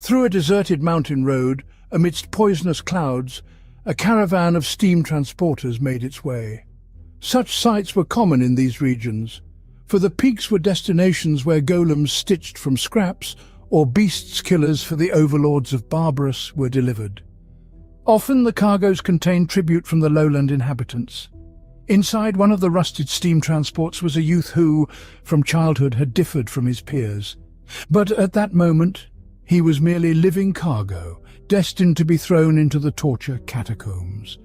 Through a deserted mountain road, amidst poisonous clouds, a caravan of steam transporters made its way. Such sights were common in these regions, for the peaks were destinations where golems stitched from scraps or beasts killers for the overlords of Barbarous were delivered. Often the cargoes contained tribute from the lowland inhabitants. Inside one of the rusted steam transports was a youth who, from childhood, had differed from his peers. But at that moment, he was merely living cargo, destined to be thrown into the torture catacombs.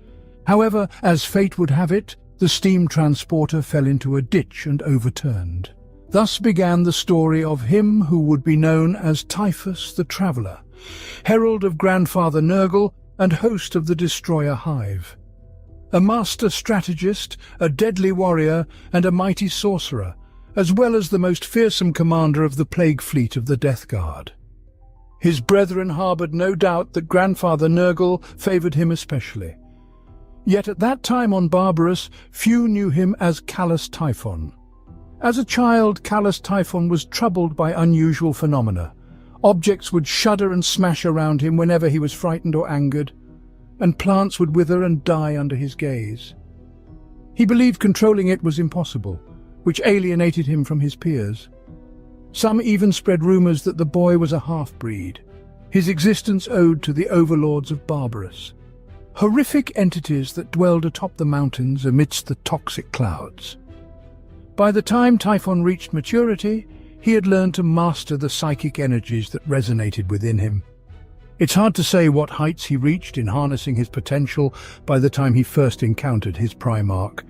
However, as fate would have it, the steam transporter fell into a ditch and overturned. Thus began the story of him who would be known as Typhus the Traveller, herald of Grandfather Nurgle and host of the Destroyer Hive. A master strategist, a deadly warrior, and a mighty sorcerer, as well as the most fearsome commander of the plague fleet of the Death Guard. His brethren harboured no doubt that Grandfather Nurgle favoured him especially. Yet at that time on Barbarous, few knew him as Callous Typhon. As a child, Callous Typhon was troubled by unusual phenomena. Objects would shudder and smash around him whenever he was frightened or angered, and plants would wither and die under his gaze. He believed controlling it was impossible, which alienated him from his peers. Some even spread rumours that the boy was a half-breed, his existence owed to the overlords of Barbarous, horrific entities that dwelled atop the mountains amidst the toxic clouds. By the time Typhon reached maturity, he had learned to master the psychic energies that resonated within him. It's hard to say what heights he reached in harnessing his potential by the time he first encountered his Primarch,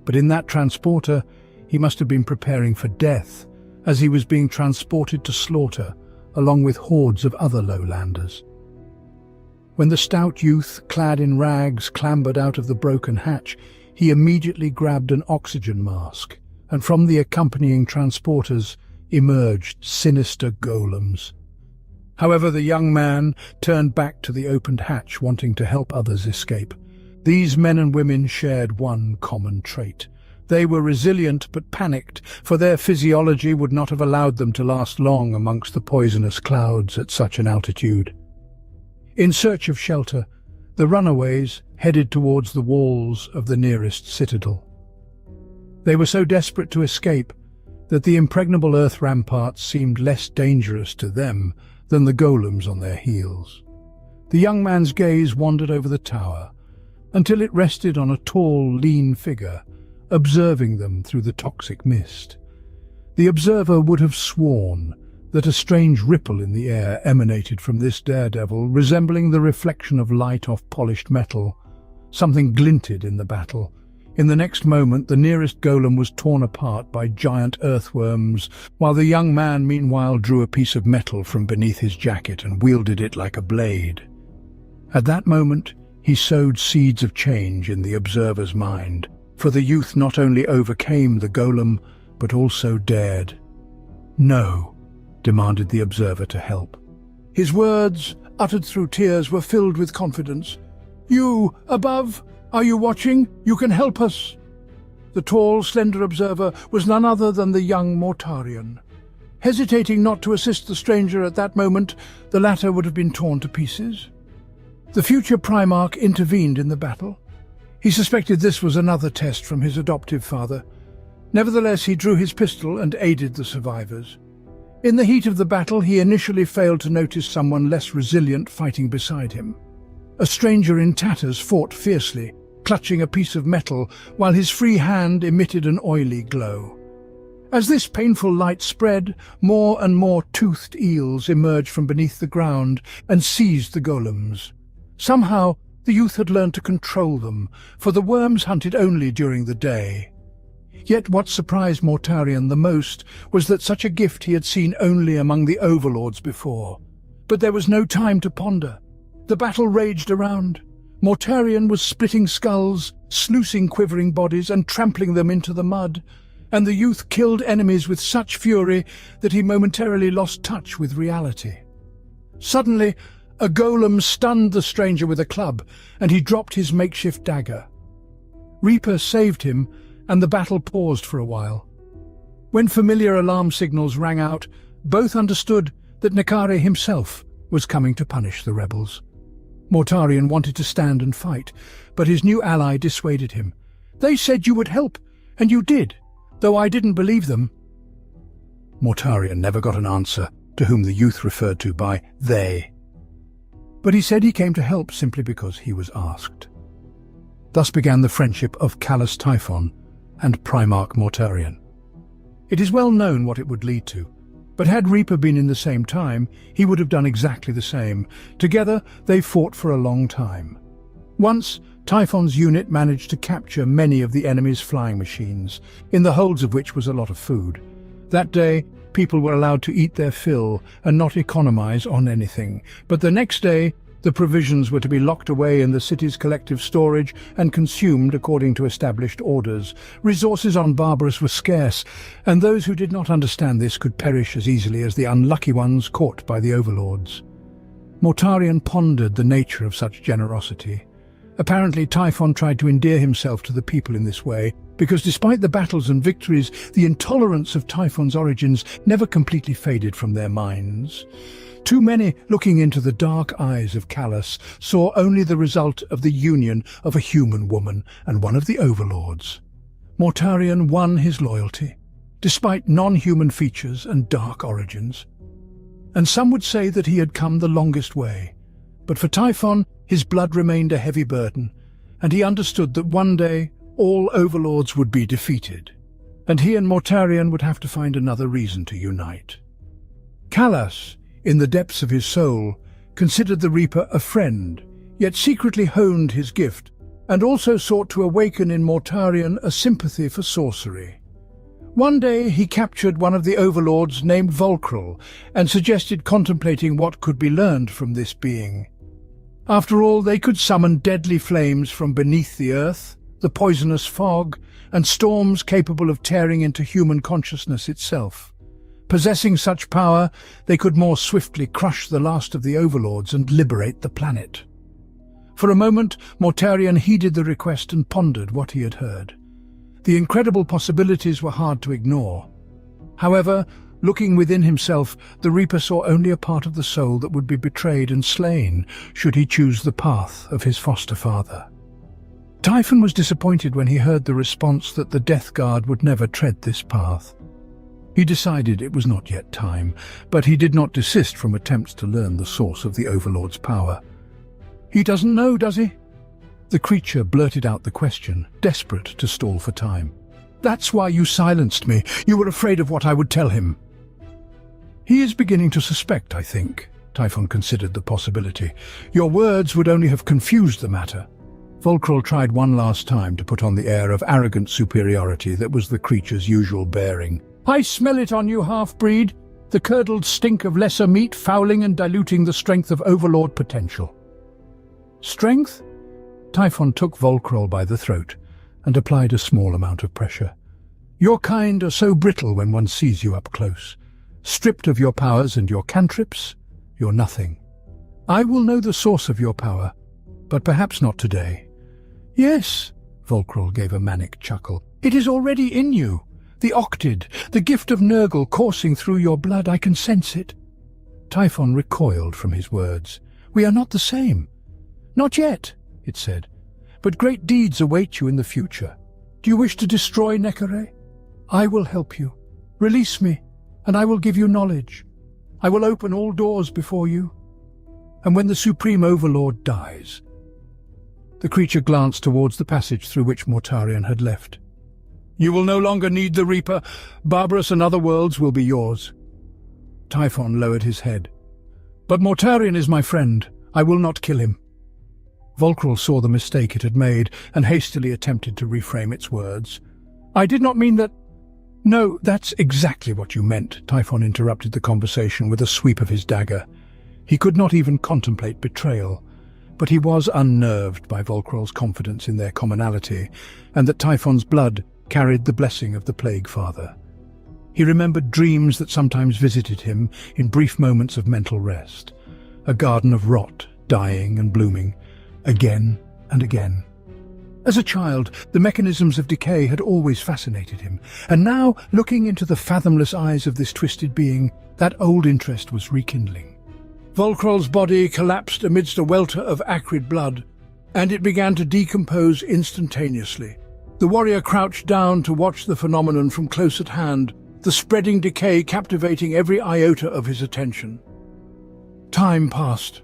but in that transporter, he must have been preparing for death, as he was being transported to slaughter, along with hordes of other lowlanders. When the stout youth, clad in rags, clambered out of the broken hatch, he immediately grabbed an oxygen mask, and from the accompanying transporters emerged sinister golems. However, the young man turned back to the opened hatch, wanting to help others escape. These men and women shared one common trait. They were resilient but panicked, for their physiology would not have allowed them to last long amongst the poisonous clouds at such an altitude. In search of shelter, the runaways headed towards the walls of the nearest citadel. They were so desperate to escape that the impregnable earth ramparts seemed less dangerous to them than the golems on their heels. The young man's gaze wandered over the tower until it rested on a tall, lean figure, observing them through the toxic mist. The observer would have sworn that a strange ripple in the air emanated from this daredevil, resembling the reflection of light off polished metal. Something glinted in the battle. In the next moment, the nearest golem was torn apart by giant earthworms, while the young man meanwhile drew a piece of metal from beneath his jacket and wielded it like a blade. At that moment, he sowed seeds of change in the observer's mind, for the youth not only overcame the golem, but also dared. "No," demanded the observer to help. His words, uttered through tears, were filled with confidence. "You, above, are you watching? You can help us." The tall, slender observer was none other than the young Mortarion. Hesitating not to assist the stranger at that moment, the latter would have been torn to pieces. The future Primarch intervened in the battle. He suspected this was another test from his adoptive father. Nevertheless, he drew his pistol and aided the survivors. In the heat of the battle, he initially failed to notice someone less resilient fighting beside him. A stranger in tatters fought fiercely, clutching a piece of metal, while his free hand emitted an oily glow. As this painful light spread, more and more toothed eels emerged from beneath the ground and seized the golems. Somehow, the youth had learned to control them, for the worms hunted only during the day. Yet what surprised Mortarion the most was that such a gift he had seen only among the overlords before. But there was no time to ponder. The battle raged around. Mortarion was splitting skulls, sluicing quivering bodies and trampling them into the mud, and the youth killed enemies with such fury that he momentarily lost touch with reality. Suddenly, a golem stunned the stranger with a club, and he dropped his makeshift dagger. Reaper saved him, and the battle paused for a while. When familiar alarm signals rang out, both understood that Nekare himself was coming to punish the rebels. Mortarion wanted to stand and fight, but his new ally dissuaded him. "They said you would help, and you did, though I didn't believe them." Mortarion never got an answer to whom the youth referred to by they. But he said he came to help simply because he was asked. Thus began the friendship of Callus Typhon and Primarch Mortarion. It is well known what it would lead to, but had Reaper been in the same time, he would have done exactly the same. Together, they fought for a long time. Once, Typhon's unit managed to capture many of the enemy's flying machines, in the holds of which was a lot of food. That day, people were allowed to eat their fill and not economize on anything. But the next day, the provisions were to be locked away in the city's collective storage and consumed according to established orders. Resources on Barbarous were scarce, and those who did not understand this could perish as easily as the unlucky ones caught by the overlords. Mortarion pondered the nature of such generosity. Apparently, Typhon tried to endear himself to the people in this way, because despite the battles and victories, the intolerance of Typhon's origins never completely faded from their minds. Too many, looking into the dark eyes of Callus, saw only the result of the union of a human woman and one of the overlords. Mortarion won his loyalty, despite non-human features and dark origins. And some would say that he had come the longest way. But for Typhon, his blood remained a heavy burden, and he understood that one day all overlords would be defeated, and he and Mortarion would have to find another reason to unite. Callus, in the depths of his soul, considered the Reaper a friend, yet secretly honed his gift, and also sought to awaken in Mortarion a sympathy for sorcery. One day he captured one of the overlords named Volcrol, and suggested contemplating what could be learned from this being. After all, they could summon deadly flames from beneath the earth, the poisonous fog, and storms capable of tearing into human consciousness itself. Possessing such power, they could more swiftly crush the last of the overlords and liberate the planet. For a moment, Mortarion heeded the request and pondered what he had heard. The incredible possibilities were hard to ignore. However, looking within himself, the Reaper saw only a part of the soul that would be betrayed and slain should he choose the path of his foster father. Typhon was disappointed when he heard the response that the Death Guard would never tread this path. He decided it was not yet time, but he did not desist from attempts to learn the source of the Overlord's power. "He doesn't know, does he?" The creature blurted out the question, desperate to stall for time. "That's why you silenced me. You were afraid of what I would tell him." "He is beginning to suspect, I think." Typhon considered the possibility. "Your words would only have confused the matter." Volcrol tried one last time to put on the air of arrogant superiority that was the creature's usual bearing. "I smell it on you, half-breed. The curdled stink of lesser meat fouling and diluting the strength of overlord potential." "Strength?" Typhon took Volcrol by the throat and applied a small amount of pressure. "Your kind are so brittle when one sees you up close. Stripped of your powers and your cantrips, you're nothing. I will know the source of your power, but perhaps not today." "Yes," Volcrol gave a manic chuckle. "It is already in you. The Octid, the gift of Nurgle coursing through your blood, I can sense it." Typhon recoiled from his words. "We are not the same." "Not yet," it said, "but great deeds await you in the future. Do you wish to destroy Nekere? I will help you. Release me, and I will give you knowledge. I will open all doors before you. And when the Supreme Overlord dies..." The creature glanced towards the passage through which Mortarion had left. "You will no longer need the Reaper. Barbarous and other worlds will be yours." Typhon lowered his head. "But Mortarion is my friend. I will not kill him." Volcrol saw the mistake it had made and hastily attempted to reframe its words. "I did not mean that—" "No, that's exactly what you meant," Typhon interrupted the conversation with a sweep of his dagger. He could not even contemplate betrayal, but he was unnerved by Volcrol's confidence in their commonality, and that Typhon's blood carried the blessing of the Plague Father. He remembered dreams that sometimes visited him in brief moments of mental rest, a garden of rot, dying and blooming, again and again. As a child, the mechanisms of decay had always fascinated him, and now, looking into the fathomless eyes of this twisted being, that old interest was rekindling. Volkrol's body collapsed amidst a welter of acrid blood, and it began to decompose instantaneously. The warrior crouched down to watch the phenomenon from close at hand, the spreading decay captivating every iota of his attention. Time passed.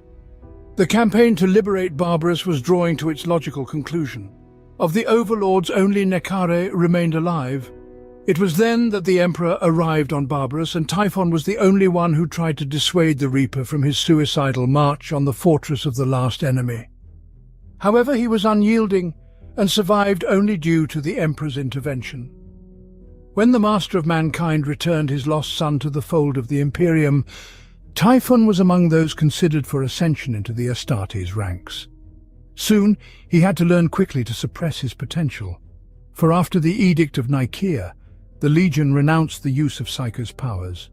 The campaign to liberate Barbarus was drawing to its logical conclusion. Of the overlords, only Nekare remained alive. It was then that the Emperor arrived on Barbarus, and Typhon was the only one who tried to dissuade the Reaper from his suicidal march on the fortress of the last enemy. However, he was unyielding and survived only due to the Emperor's intervention. When the Master of Mankind returned his lost son to the fold of the Imperium, Typhon was among those considered for ascension into the Astartes ranks. Soon, he had to learn quickly to suppress his potential, for after the Edict of Nicaea, the Legion renounced the use of Psycho's powers.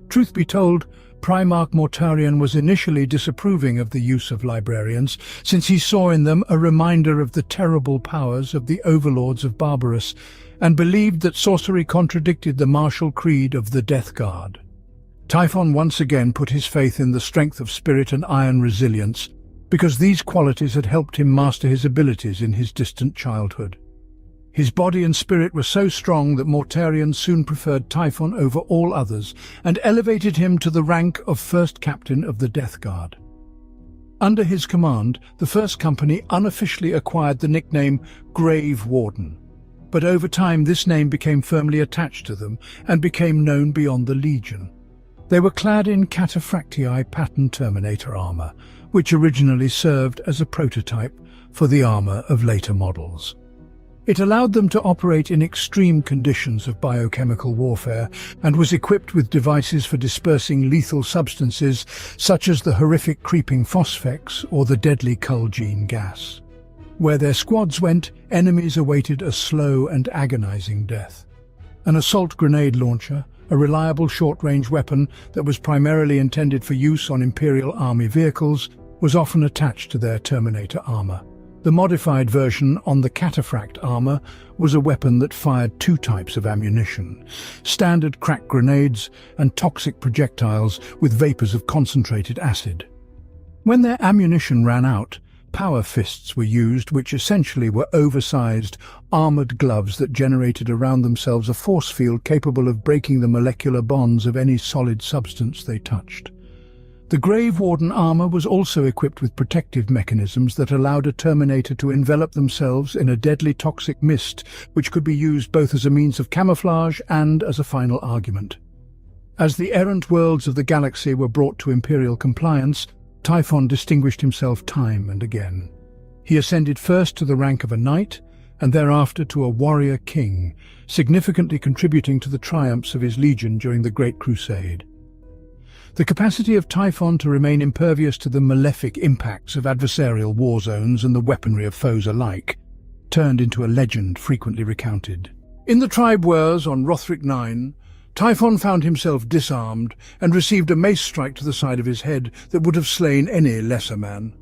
Truth be told, Primarch Mortarion was initially disapproving of the use of librarians, since he saw in them a reminder of the terrible powers of the overlords of Barbarus, and believed that sorcery contradicted the martial creed of the Death Guard. Typhon once again put his faith in the strength of spirit and iron resilience, because these qualities had helped him master his abilities in his distant childhood. His body and spirit were so strong that Mortarion soon preferred Typhon over all others and elevated him to the rank of first captain of the Death Guard. Under his command, the First Company unofficially acquired the nickname Grave Warden, but over time this name became firmly attached to them and became known beyond the Legion. They were clad in Cataphractii pattern Terminator armor, which originally served as a prototype for the armor of later models. It allowed them to operate in extreme conditions of biochemical warfare and was equipped with devices for dispersing lethal substances such as the horrific creeping phosphex or the deadly Culgene gas. Where their squads went, enemies awaited a slow and agonizing death. An assault grenade launcher, a reliable short-range weapon that was primarily intended for use on Imperial Army vehicles, was often attached to their Terminator armor. The modified version on the Cataphract armor was a weapon that fired two types of ammunition: standard crack grenades and toxic projectiles with vapors of concentrated acid. When their ammunition ran out, power fists were used, which essentially were oversized, armored gloves that generated around themselves a force field capable of breaking the molecular bonds of any solid substance they touched. The Grave Warden armor was also equipped with protective mechanisms that allowed a Terminator to envelop themselves in a deadly toxic mist, which could be used both as a means of camouflage and as a final argument. As the errant worlds of the galaxy were brought to Imperial compliance, Typhon distinguished himself time and again. He ascended first to the rank of a knight, and thereafter to a warrior king, significantly contributing to the triumphs of his legion during the Great Crusade. The capacity of Typhon to remain impervious to the malefic impacts of adversarial war zones and the weaponry of foes alike turned into a legend frequently recounted. In the tribe wars on Rothric 9, Typhon found himself disarmed and received a mace strike to the side of his head that would have slain any lesser man.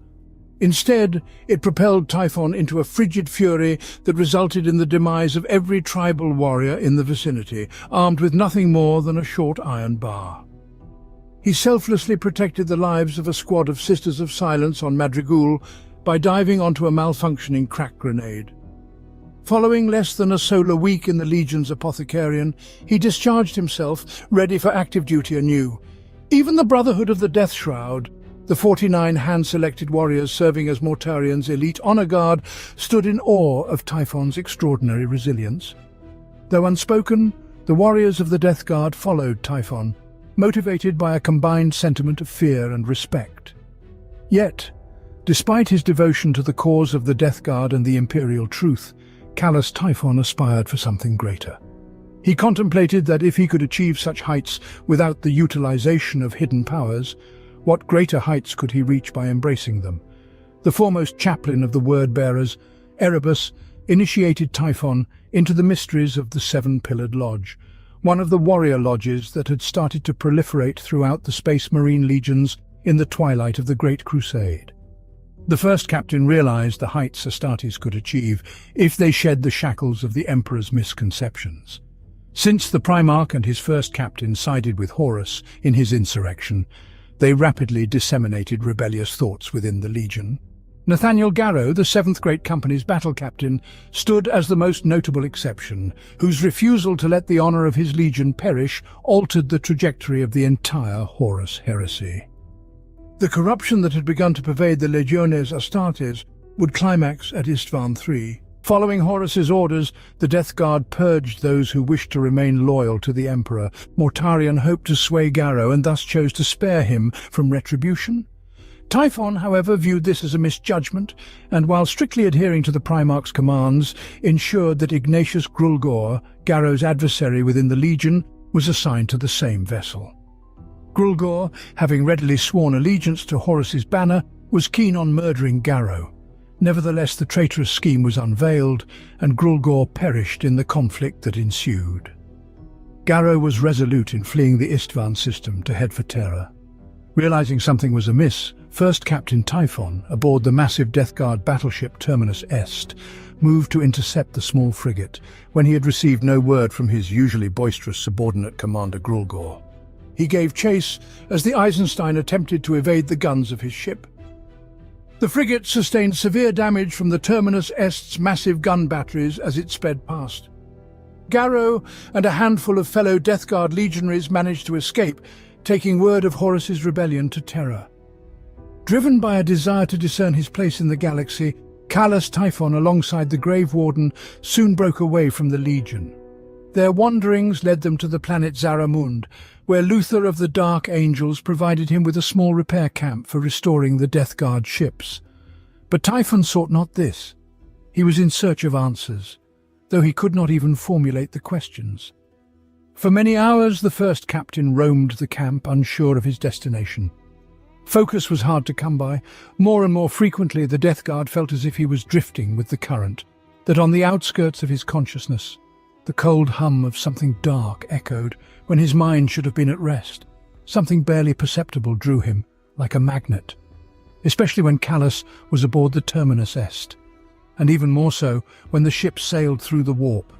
Instead, it propelled Typhon into a frigid fury that resulted in the demise of every tribal warrior in the vicinity, armed with nothing more than a short iron bar. He selflessly protected the lives of a squad of Sisters of Silence on Madrigal by diving onto a malfunctioning crack grenade. Following less than a solar week in the Legion's Apothecarian, he discharged himself, ready for active duty anew. Even the Brotherhood of the Death Shroud, the 49 hand-selected warriors serving as Mortarion's elite honor guard, stood in awe of Typhon's extraordinary resilience. Though unspoken, the warriors of the Death Guard followed Typhon, motivated by a combined sentiment of fear and respect. Yet, despite his devotion to the cause of the Death Guard and the Imperial truth, callous Typhon aspired for something greater. He contemplated that if he could achieve such heights without the utilization of hidden powers, what greater heights could he reach by embracing them? The foremost chaplain of the Word-Bearers, Erebus, initiated Typhon into the mysteries of the Seven-Pillared Lodge, one of the warrior lodges that had started to proliferate throughout the Space Marine legions in the twilight of the Great Crusade. The first captain realized the heights Astartes could achieve if they shed the shackles of the Emperor's misconceptions. Since the Primarch and his first captain sided with Horus in his insurrection, They rapidly disseminated rebellious thoughts within the Legion. Nathaniel Garrow, the 7th Great Company's battle captain, stood as the most notable exception, whose refusal to let the honor of his legion perish altered the trajectory of the entire Horus heresy. The corruption that had begun to pervade the Legiones Astartes would climax at Istvan III. Following Horus's orders, the Death Guard purged those who wished to remain loyal to the Emperor. Mortarion hoped to sway Garrow and thus chose to spare him from retribution. Typhon, however, viewed this as a misjudgment, and while strictly adhering to the Primarch's commands, ensured that Ignatius Grulgor, Garrow's adversary within the Legion, was assigned to the same vessel. Grulgor, having readily sworn allegiance to Horus's banner, was keen on murdering Garrow. Nevertheless, the traitorous scheme was unveiled, and Grulgor perished in the conflict that ensued. Garrow was resolute in fleeing the Istvan system to head for Terra. Realizing something was amiss, First Captain Typhon, aboard the massive Death Guard battleship Terminus Est, moved to intercept the small frigate when he had received no word from his usually boisterous subordinate Commander Grulgor. He gave chase as the Eisenstein attempted to evade the guns of his ship. The frigate sustained severe damage from the Terminus Est's massive gun batteries as it sped past. Garrow and a handful of fellow Death Guard legionaries managed to escape, taking word of Horus's rebellion to Terra. Driven by a desire to discern his place in the galaxy, Callus Typhon alongside the Grave Warden soon broke away from the Legion. Their wanderings led them to the planet Zaramund, where Luther of the Dark Angels provided him with a small repair camp for restoring the Death Guard ships. But Typhon sought not this. He was in search of answers, though he could not even formulate the questions. For many hours the first captain roamed the camp, unsure of his destination. Focus was hard to come by. More and more frequently the Death Guard felt as if he was drifting with the current, that on the outskirts of his consciousness, the cold hum of something dark echoed when his mind should have been at rest. Something barely perceptible drew him, like a magnet, especially when Callus was aboard the Terminus Est, and even more so when the ship sailed through the warp,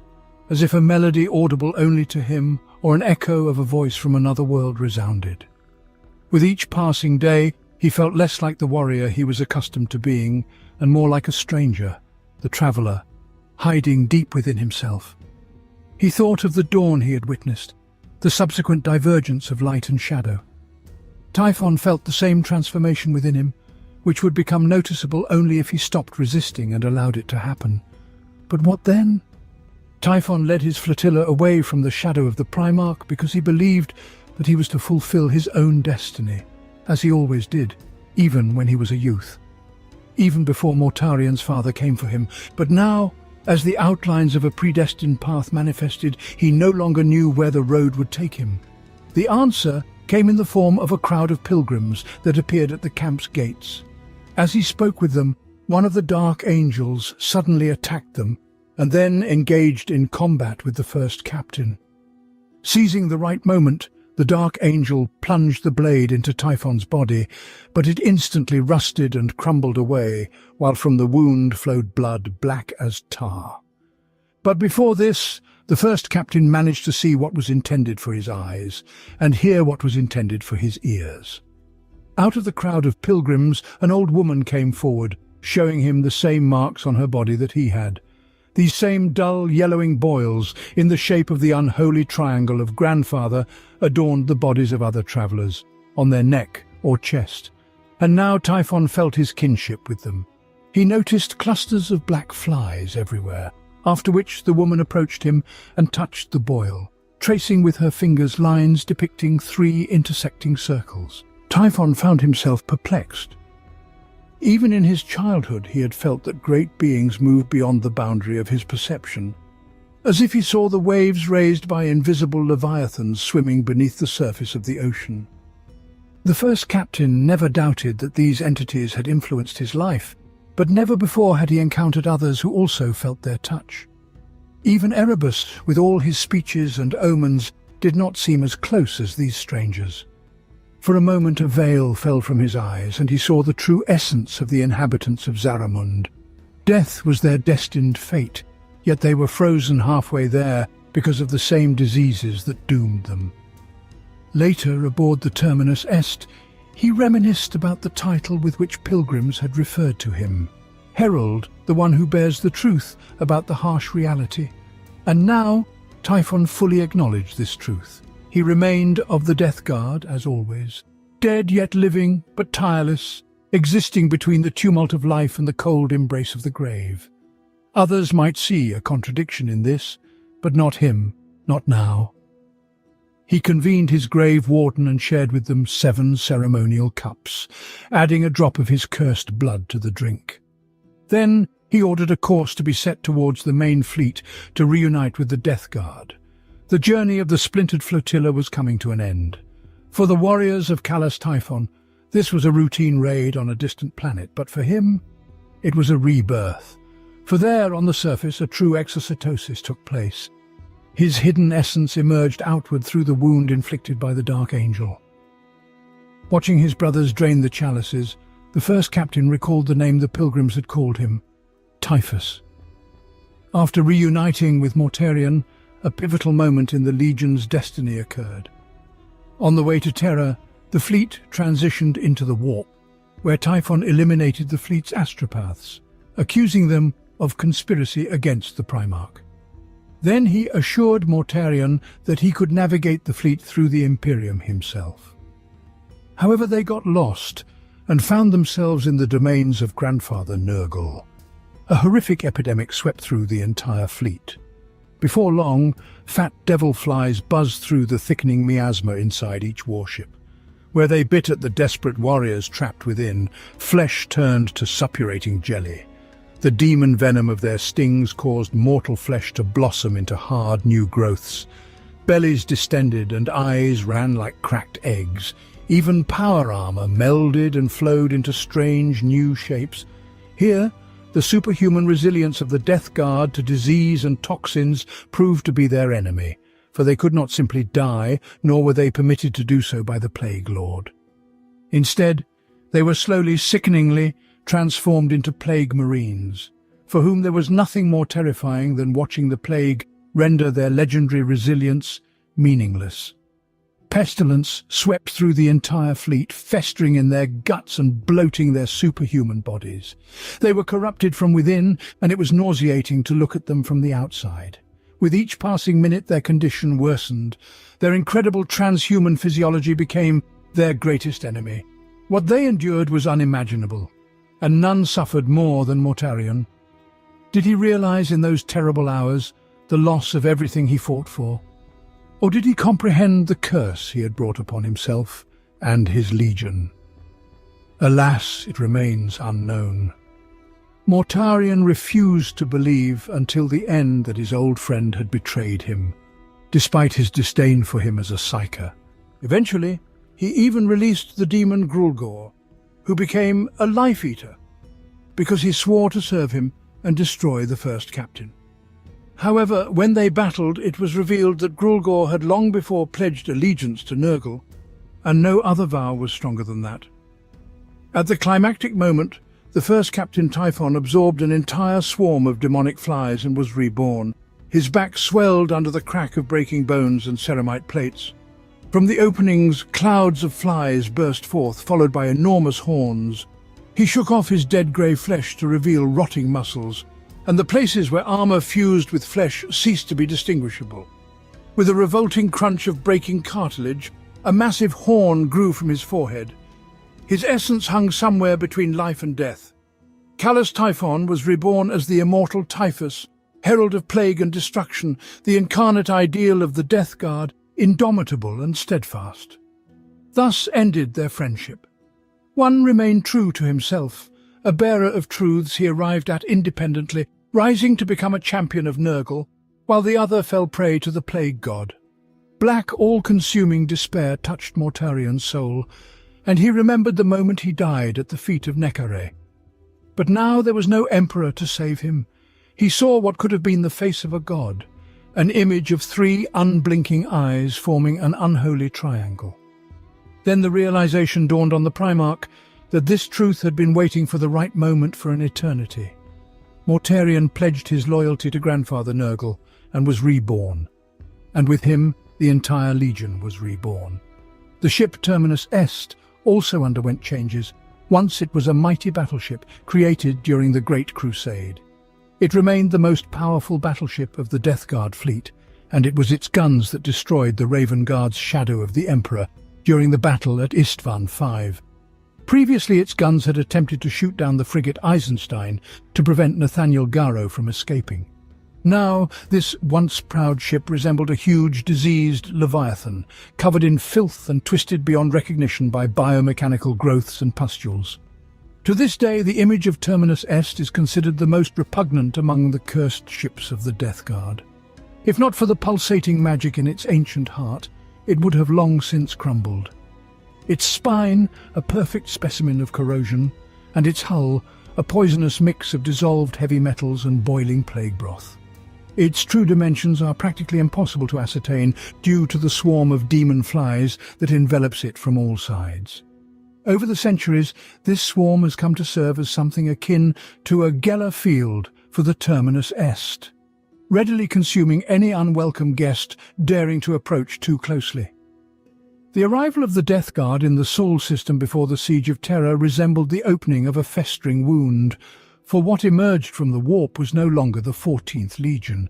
as if a melody audible only to him or an echo of a voice from another world resounded. With each passing day, he felt less like the warrior he was accustomed to being, and more like a stranger, the traveller, hiding deep within himself. He thought of the dawn he had witnessed, the subsequent divergence of light and shadow. Typhon felt the same transformation within him, which would become noticeable only if he stopped resisting and allowed it to happen. But what then? Typhon led his flotilla away from the shadow of the Primarch because he believed that he was to fulfill his own destiny, as he always did, even when he was a youth. Even before Mortarion's father came for him. But now, as the outlines of a predestined path manifested, he no longer knew where the road would take him. The answer came in the form of a crowd of pilgrims that appeared at the camp's gates. As he spoke with them, one of the Dark Angels suddenly attacked them, and then engaged in combat with the first captain. Seizing the right moment, the Dark Angel plunged the blade into Typhon's body, but it instantly rusted and crumbled away, while from the wound flowed blood black as tar. But before this, the first captain managed to see what was intended for his eyes, and hear what was intended for his ears. Out of the crowd of pilgrims, an old woman came forward, showing him the same marks on her body that he had. These same dull, yellowing boils, in the shape of the unholy triangle of grandfather, adorned the bodies of other travellers, on their neck or chest. And now Typhon felt his kinship with them. He noticed clusters of black flies everywhere, after which the woman approached him and touched the boil, tracing with her fingers lines depicting 3 intersecting circles. Typhon found himself perplexed. Even in his childhood he had felt that great beings moved beyond the boundary of his perception, as if he saw the waves raised by invisible leviathans swimming beneath the surface of the ocean. The first captain never doubted that these entities had influenced his life, but never before had he encountered others who also felt their touch. Even Erebus, with all his speeches and omens, did not seem as close as these strangers. For a moment a veil fell from his eyes, and he saw the true essence of the inhabitants of Zaramund. Death was their destined fate, yet they were frozen halfway there because of the same diseases that doomed them. Later, aboard the Terminus Est, He reminisced about the title with which pilgrims had referred to him. Herald, the one who bears the truth about the harsh reality. And now, Typhon fully acknowledged this truth. He remained of the Death Guard, as always, dead yet living, but tireless, existing between the tumult of life and the cold embrace of the grave. Others might see a contradiction in this, but not him, not now. He convened his grave warden and shared with them 7 ceremonial cups, adding a drop of his cursed blood to the drink. Then he ordered a course to be set towards the main fleet to reunite with the Death Guard. The journey of the splintered flotilla was coming to an end. For the warriors of Callous Typhon, this was a routine raid on a distant planet, but for him, it was a rebirth. For there, on the surface, a true exocytosis took place. His hidden essence emerged outward through the wound inflicted by the Dark Angel. Watching his brothers drain the chalices, the first captain recalled the name the pilgrims had called him, Typhus. After reuniting with Mortarion, a pivotal moment in the Legion's destiny occurred. On the way to Terra, the fleet transitioned into the warp, where Typhon eliminated the fleet's astropaths, accusing them of conspiracy against the Primarch. Then he assured Mortarion that he could navigate the fleet through the Imperium himself. However, they got lost and found themselves in the domains of Grandfather Nurgle. A horrific epidemic swept through the entire fleet. Before long, fat devil flies buzzed through the thickening miasma inside each warship. Where they bit at the desperate warriors trapped within, flesh turned to suppurating jelly. The demon venom of their stings caused mortal flesh to blossom into hard new growths. Bellies distended and eyes ran like cracked eggs. Even power armor melded and flowed into strange new shapes. Here, the superhuman resilience of the Death Guard to disease and toxins proved to be their enemy, for they could not simply die, nor were they permitted to do so by the Plague Lord. Instead, they were slowly, sickeningly transformed into Plague Marines, for whom there was nothing more terrifying than watching the plague render their legendary resilience meaningless. Pestilence swept through the entire fleet, festering in their guts and bloating their superhuman bodies. They were corrupted from within, and it was nauseating to look at them from the outside. With each passing minute their condition worsened. Their incredible transhuman physiology became their greatest enemy. What they endured was unimaginable, and none suffered more than Mortarion. Did he realize in those terrible hours the loss of everything he fought for? Or did he comprehend the curse he had brought upon himself and his legion? Alas, it remains unknown. Mortarion refused to believe until the end that his old friend had betrayed him, despite his disdain for him as a psyker. Eventually, he even released the demon Grulgor, who became a life-eater, because he swore to serve him and destroy the first captain. However, when they battled, it was revealed that Grulgor had long before pledged allegiance to Nurgle, and no other vow was stronger than that. At the climactic moment, the first Captain Typhon absorbed an entire swarm of demonic flies and was reborn. His back swelled under the crack of breaking bones and ceramite plates. From the openings, clouds of flies burst forth, followed by enormous horns. He shook off his dead grey flesh to reveal rotting muscles, and the places where armor fused with flesh ceased to be distinguishable. With a revolting crunch of breaking cartilage, a massive horn grew from his forehead. His essence hung somewhere between life and death. Callous Typhon was reborn as the immortal Typhus, herald of plague and destruction, the incarnate ideal of the Death Guard, indomitable and steadfast. Thus ended their friendship. One remained true to himself, a bearer of truths he arrived at independently, rising to become a champion of Nurgle, while the other fell prey to the plague god. Black, all-consuming despair touched Mortarion's soul, and he remembered the moment he died at the feet of Necare. But now there was no emperor to save him. He saw what could have been the face of a god, an image of 3 unblinking eyes forming an unholy triangle. Then the realization dawned on the Primarch that this truth had been waiting for the right moment for an eternity. Mortarion pledged his loyalty to Grandfather Nurgle and was reborn, and with him the entire Legion was reborn. The ship Terminus Est, also underwent changes. Once it was a mighty battleship created during the Great Crusade. It remained the most powerful battleship of the Death Guard fleet, and it was its guns that destroyed the Raven Guard's Shadow of the Emperor during the battle at Istvan V. Previously, its guns had attempted to shoot down the frigate Eisenstein to prevent Nathaniel Garrow from escaping. Now, this once proud ship resembled a huge, diseased leviathan, covered in filth and twisted beyond recognition by biomechanical growths and pustules. To this day, the image of Terminus Est is considered the most repugnant among the cursed ships of the Death Guard. If not for the pulsating magic in its ancient heart, it would have long since crumbled. Its spine, a perfect specimen of corrosion, and its hull, a poisonous mix of dissolved heavy metals and boiling plague broth. Its true dimensions are practically impossible to ascertain due to the swarm of demon flies that envelops it from all sides. Over the centuries, this swarm has come to serve as something akin to a Geller field for the Terminus Est, readily consuming any unwelcome guest daring to approach too closely. The arrival of the Death Guard in the Sol system before the Siege of Terra resembled the opening of a festering wound, for what emerged from the warp was no longer the 14th Legion.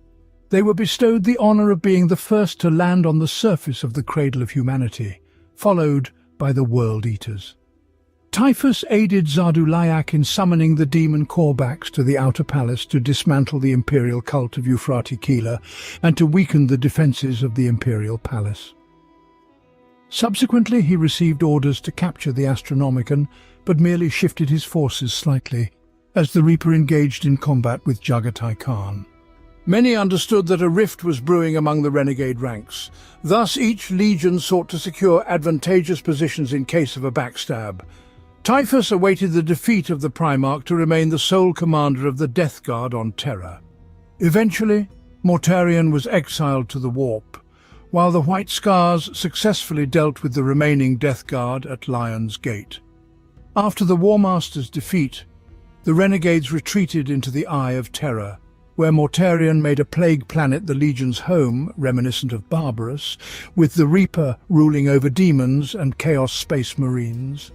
They were bestowed the honor of being the first to land on the surface of the cradle of humanity, followed by the World Eaters. Typhus aided Zardulayak in summoning the demon Korbaks to the Outer Palace to dismantle the imperial cult of Euphrati Kila and to weaken the defenses of the Imperial Palace. Subsequently, he received orders to capture the Astronomicon, but merely shifted his forces slightly, as the Reaper engaged in combat with Jagatai Khan. Many understood that a rift was brewing among the renegade ranks. Thus, each legion sought to secure advantageous positions in case of a backstab. Typhus awaited the defeat of the Primarch to remain the sole commander of the Death Guard on Terra. Eventually, Mortarion was exiled to the Warp, while the White Scars successfully dealt with the remaining Death Guard at Lion's Gate. After the War Master's defeat, the renegades retreated into the Eye of Terror, where Mortarion made a plague planet the Legion's home, reminiscent of Barbarous, with the Reaper ruling over demons and Chaos Space Marines.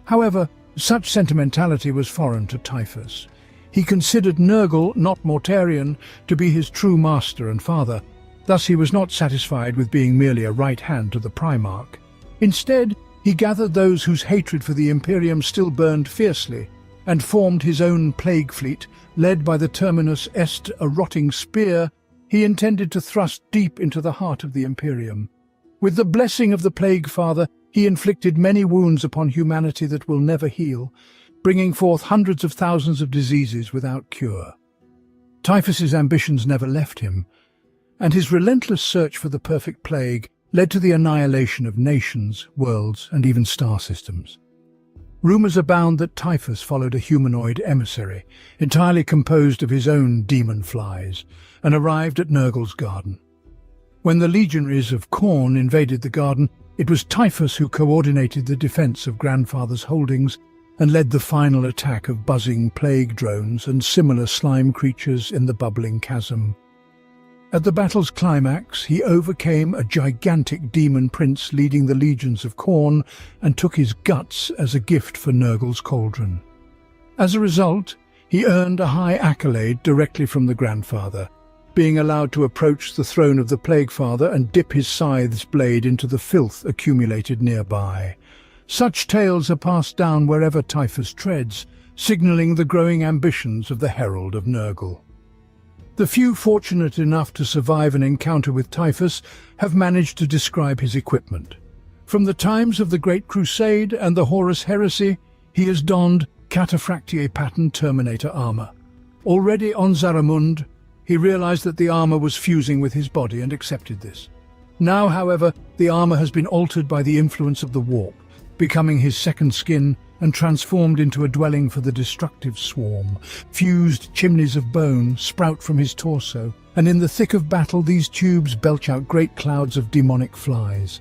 However, such sentimentality was foreign to Typhus. He considered Nurgle, not Mortarion, to be his true master and father. Thus he was not satisfied with being merely a right hand to the Primarch. Instead, he gathered those whose hatred for the Imperium still burned fiercely, and formed his own plague fleet, led by the Terminus Est, a rotting spear he intended to thrust deep into the heart of the Imperium. With the blessing of the Plague Father, he inflicted many wounds upon humanity that will never heal, bringing forth hundreds of thousands of diseases without cure. Typhus's ambitions never left him, and his relentless search for the perfect plague led to the annihilation of nations, worlds, and even star systems. Rumors abound that Typhus followed a humanoid emissary, entirely composed of his own demon flies, and arrived at Nurgle's garden. When the legionaries of Khorne invaded the garden, it was Typhus who coordinated the defense of Grandfather's holdings and led the final attack of buzzing plague drones and similar slime creatures in the bubbling chasm. At the battle's climax, he overcame a gigantic demon prince leading the legions of Khorne and took his guts as a gift for Nurgle's cauldron. As a result, he earned a high accolade directly from the Grandfather, being allowed to approach the throne of the Plague Father and dip his scythe's blade into the filth accumulated nearby. Such tales are passed down wherever Typhus treads, signaling the growing ambitions of the Herald of Nurgle. The few fortunate enough to survive an encounter with Typhus have managed to describe his equipment. From the times of the Great Crusade and the Horus Heresy, he has donned Cataphractiae pattern Terminator armor. Already on Zaramund, he realized that the armor was fusing with his body and accepted this. Now, however, the armor has been altered by the influence of the warp, becoming his second skin and transformed into a dwelling for the destructive swarm. Fused chimneys of bone sprout from his torso, and in the thick of battle these tubes belch out great clouds of demonic flies.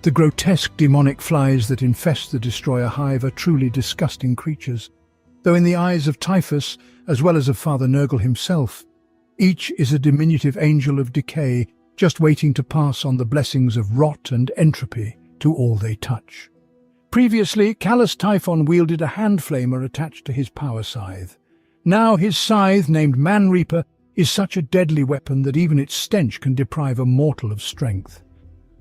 The grotesque demonic flies that infest the Destroyer Hive are truly disgusting creatures, though in the eyes of Typhus, as well as of Father Nurgle himself, each is a diminutive angel of decay, just waiting to pass on the blessings of rot and entropy to all they touch. Previously, Callous Typhon wielded a hand flamer attached to his power scythe. Now his scythe, named Man Reaper, is such a deadly weapon that even its stench can deprive a mortal of strength.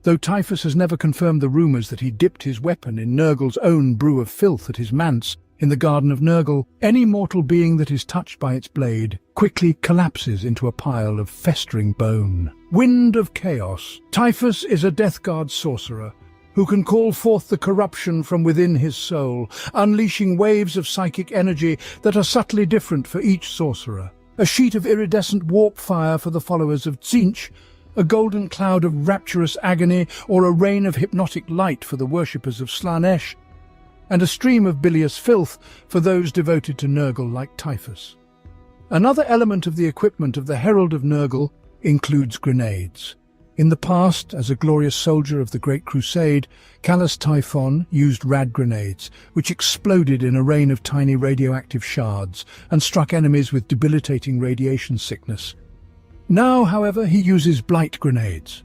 Though Typhus has never confirmed the rumours that he dipped his weapon in Nurgle's own brew of filth at his manse in the Garden of Nurgle, any mortal being that is touched by its blade quickly collapses into a pile of festering bone. Wind of Chaos. Typhus is a Death Guard sorcerer who can call forth the corruption from within his soul, unleashing waves of psychic energy that are subtly different for each sorcerer. A sheet of iridescent warp fire for the followers of Tzeentch, a golden cloud of rapturous agony, or a rain of hypnotic light for the worshippers of Slaanesh, and a stream of bilious filth for those devoted to Nurgle like Typhus. Another element of the equipment of the Herald of Nurgle includes grenades. In the past, as a glorious soldier of the Great Crusade, Callous Typhon used rad grenades, which exploded in a rain of tiny radioactive shards and struck enemies with debilitating radiation sickness. Now, however, he uses blight grenades.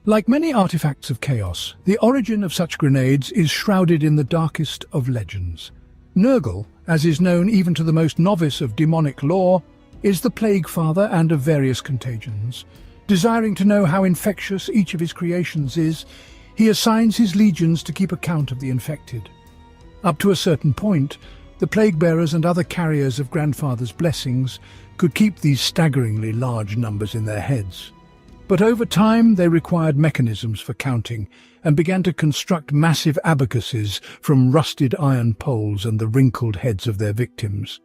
Like many artifacts of chaos, the origin of such grenades is shrouded in the darkest of legends. Nurgle, as is known even to the most novice of demonic lore, is the plague father and of various contagions. Desiring to know how infectious each of his creations is, he assigns his legions to keep account of the infected. Up to a certain point, the plague-bearers and other carriers of Grandfather's blessings could keep these staggeringly large numbers in their heads. But over time, they required mechanisms for counting and began to construct massive abacuses from rusted iron poles and the wrinkled heads of their victims.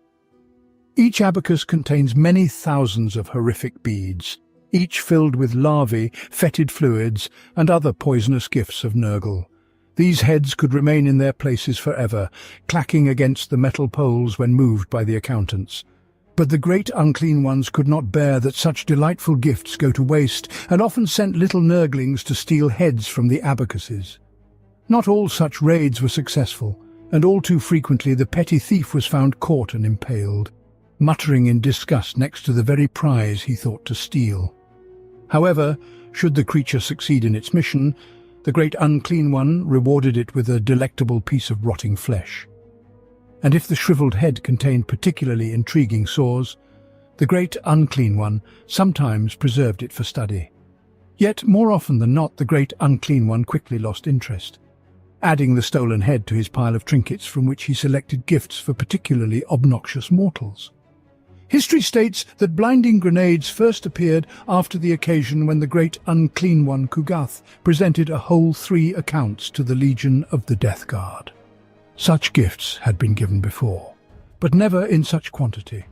Each abacus contains many thousands of horrific beads, each filled with larvae, fetid fluids, and other poisonous gifts of Nurgle. These heads could remain in their places forever, clacking against the metal poles when moved by the accountants. But the great unclean ones could not bear that such delightful gifts go to waste, and often sent little Nurglings to steal heads from the abacuses. Not all such raids were successful, and all too frequently the petty thief was found caught and impaled, muttering in disgust next to the very prize he thought to steal. However, should the creature succeed in its mission, the great unclean one rewarded it with a delectable piece of rotting flesh. And if the shriveled head contained particularly intriguing sores, the great unclean one sometimes preserved it for study. Yet more often than not, the great unclean one quickly lost interest, adding the stolen head to his pile of trinkets from which he selected gifts for particularly obnoxious mortals. History states that blinding grenades first appeared after the occasion when the great unclean one Kugath presented a whole 3 accounts to the Legion of the Death Guard. Such gifts had been given before, but never in such quantity.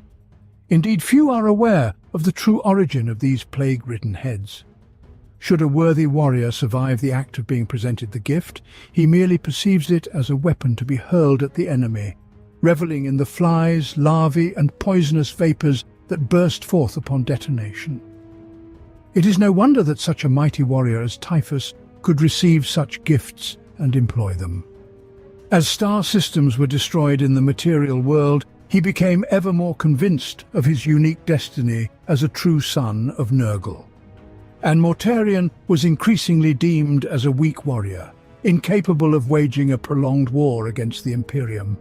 Indeed, few are aware of the true origin of these plague-ridden heads. Should a worthy warrior survive the act of being presented the gift, he merely perceives it as a weapon to be hurled at the enemy, reveling in the flies, larvae, and poisonous vapours that burst forth upon detonation. It is no wonder that such a mighty warrior as Typhus could receive such gifts and employ them. As star systems were destroyed in the material world, he became ever more convinced of his unique destiny as a true son of Nurgle. And Mortarion was increasingly deemed as a weak warrior, incapable of waging a prolonged war against the Imperium.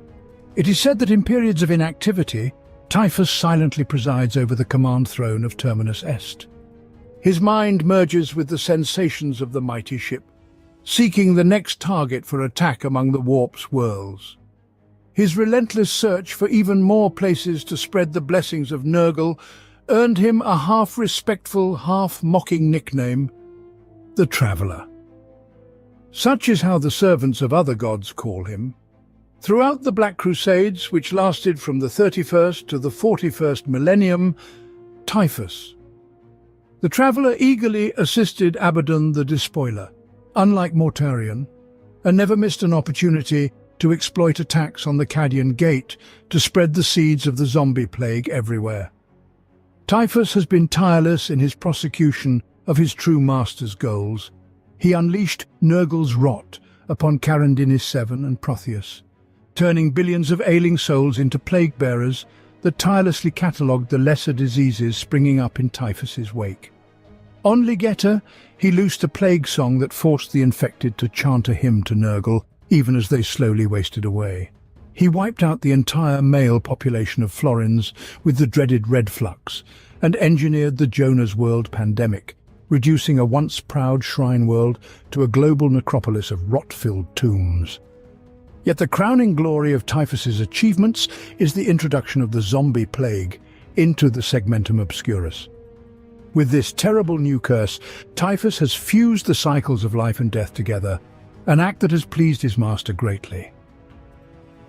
It is said that in periods of inactivity, Typhus silently presides over the command throne of Terminus Est. His mind merges with the sensations of the mighty ship, seeking the next target for attack among the warp's worlds. His relentless search for even more places to spread the blessings of Nurgle earned him a half-respectful, half-mocking nickname, the Traveller. Such is how the servants of other gods call him. Throughout the Black Crusades, which lasted from the 31st to the 41st millennium, Typhus, the Traveller, eagerly assisted Abaddon the Despoiler, unlike Mortarion, and never missed an opportunity to exploit attacks on the Cadian Gate to spread the seeds of the zombie plague everywhere. Typhus has been tireless in his prosecution of his true master's goals. He unleashed Nurgle's rot upon Carandinis 7 and Protheus, turning billions of ailing souls into plague-bearers that tirelessly catalogued the lesser diseases springing up in Typhus's wake. On Ligeta, he loosed a plague song that forced the infected to chant a hymn to Nurgle, even as they slowly wasted away. He wiped out the entire male population of Florins with the dreaded red flux, and engineered the Jonah's World pandemic, reducing a once proud shrine world to a global necropolis of rot-filled tombs. Yet the crowning glory of Typhus's achievements is the introduction of the zombie plague into the segmentum obscurus. With this terrible new curse, Typhus has fused the cycles of life and death together, an act that has pleased his master greatly.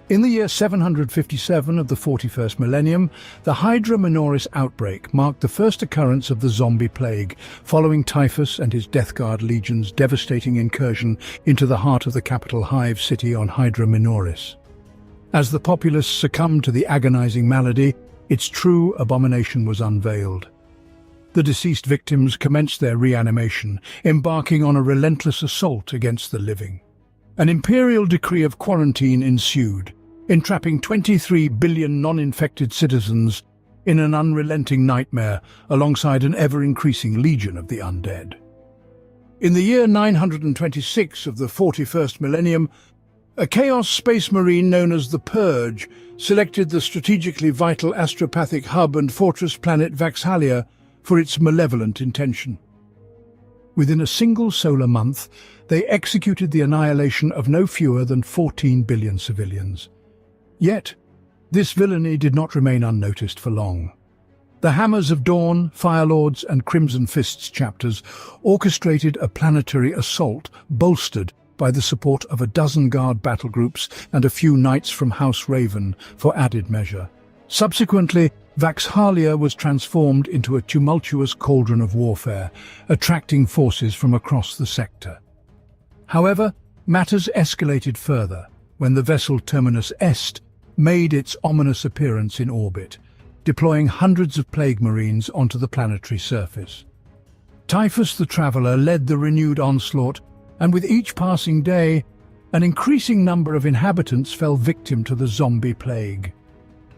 In the year 757 of the 41st millennium, the Hydra Minoris outbreak marked the first occurrence of the zombie plague, following Typhus and his Death Guard legion's devastating incursion into the heart of the capital hive city on Hydra Minoris. As the populace succumbed to the agonizing malady, its true abomination was unveiled. The deceased victims commenced their reanimation, embarking on a relentless assault against the living. An imperial decree of quarantine ensued, entrapping 23 billion non-infected citizens in an unrelenting nightmare alongside an ever-increasing legion of the undead. In the year 926 of the 41st millennium, a Chaos space marine known as the Purge selected the strategically vital astropathic hub and fortress planet Vaxhalia for its malevolent intention. Within a single solar month, they executed the annihilation of no fewer than 14 billion civilians. Yet, this villainy did not remain unnoticed for long. The Hammers of Dawn, Firelords and Crimson Fists chapters orchestrated a planetary assault bolstered by the support of a dozen guard battle groups and a few knights from House Raven for added measure. Subsequently, Vaxhalia was transformed into a tumultuous cauldron of warfare, attracting forces from across the sector. However, matters escalated further when the vessel Terminus Est made its ominous appearance in orbit, deploying hundreds of plague marines onto the planetary surface. Typhus the Traveler led the renewed onslaught, and with each passing day, an increasing number of inhabitants fell victim to the zombie plague.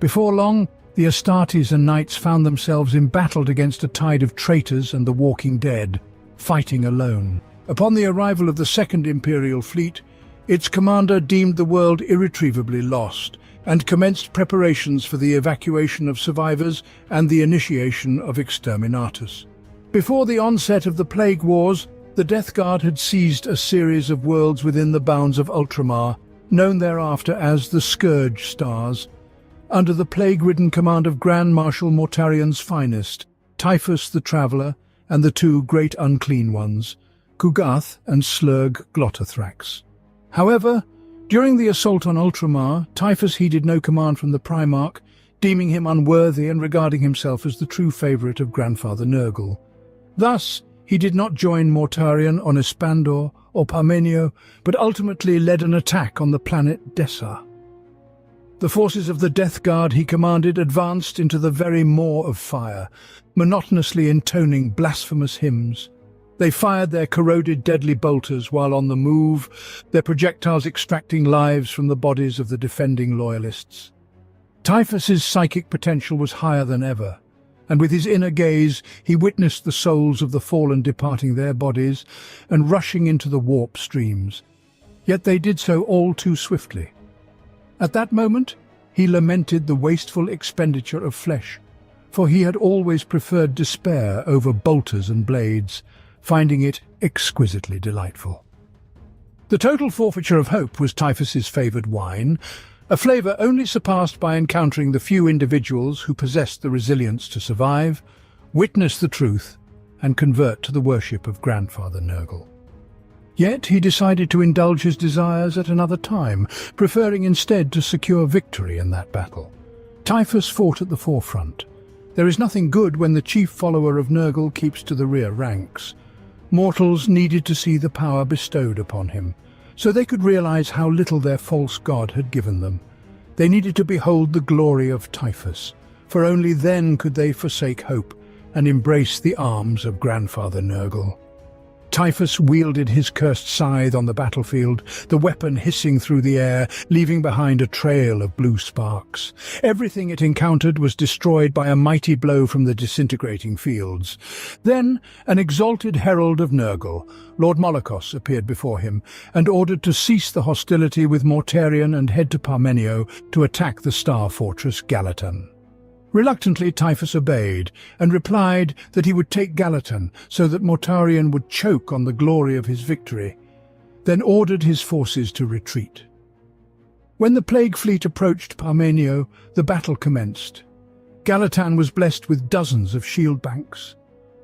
Before long, the Astartes and Knights found themselves embattled against a tide of traitors and the walking dead, fighting alone. Upon the arrival of the Second Imperial Fleet, its commander deemed the world irretrievably lost and commenced preparations for the evacuation of survivors and the initiation of exterminatus. Before the onset of the Plague Wars, the Death Guard had seized a series of worlds within the bounds of Ultramar, known thereafter as the Scourge Stars, under the plague-ridden command of Grand Marshal Mortarian's finest, Typhus the Traveller, and the two great unclean ones, Kugath and Slurg Glottothrax. However, during the assault on Ultramar, Typhus heeded no command from the Primarch, deeming him unworthy and regarding himself as the true favourite of Grandfather Nurgle. Thus, he did not join Mortarion on Espandor or Parmenio, but ultimately led an attack on the planet Dessa. The forces of the Death Guard he commanded advanced into the very maw of fire, monotonously intoning blasphemous hymns. They fired their corroded deadly bolters while on the move, their projectiles extracting lives from the bodies of the defending loyalists. Typhus's psychic potential was higher than ever, and with his inner gaze he witnessed the souls of the fallen departing their bodies and rushing into the warp streams. Yet they did so all too swiftly. At that moment, he lamented the wasteful expenditure of flesh, for he had always preferred despair over bolters and blades, finding it exquisitely delightful. The total forfeiture of hope was Typhus's favoured wine, a flavour only surpassed by encountering the few individuals who possessed the resilience to survive, witness the truth, and convert to the worship of Grandfather Nurgle. Yet he decided to indulge his desires at another time, preferring instead to secure victory in that battle. Typhus fought at the forefront. There is nothing good when the chief follower of Nurgle keeps to the rear ranks. Mortals needed to see the power bestowed upon him, so they could realize how little their false god had given them. They needed to behold the glory of Typhus, for only then could they forsake hope and embrace the arms of Grandfather Nurgle. Typhus wielded his cursed scythe on the battlefield, the weapon hissing through the air, leaving behind a trail of blue sparks. Everything it encountered was destroyed by a mighty blow from the disintegrating fields. Then an exalted herald of Nurgle, Lord Molokos, appeared before him and ordered to cease the hostility with Mortarion and head to Parmenio to attack the star fortress Galatan. Reluctantly, Typhus obeyed and replied that he would take Galatan so that Mortarion would choke on the glory of his victory, then ordered his forces to retreat. When the plague fleet approached Parmenio, the battle commenced. Galatan was blessed with dozens of shield banks.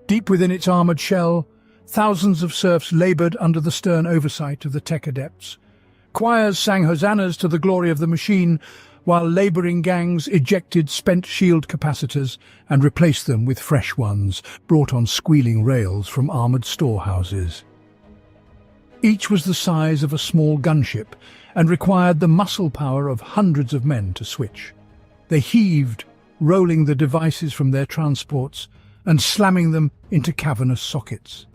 Deep within its armoured shell, thousands of serfs laboured under the stern oversight of the tech adepts. Choirs sang hosannas to the glory of the machine, while labouring gangs ejected spent shield capacitors and replaced them with fresh ones brought on squealing rails from armoured storehouses. Each was the size of a small gunship and required the muscle power of hundreds of men to switch. They heaved, rolling the devices from their transports and slamming them into cavernous sockets.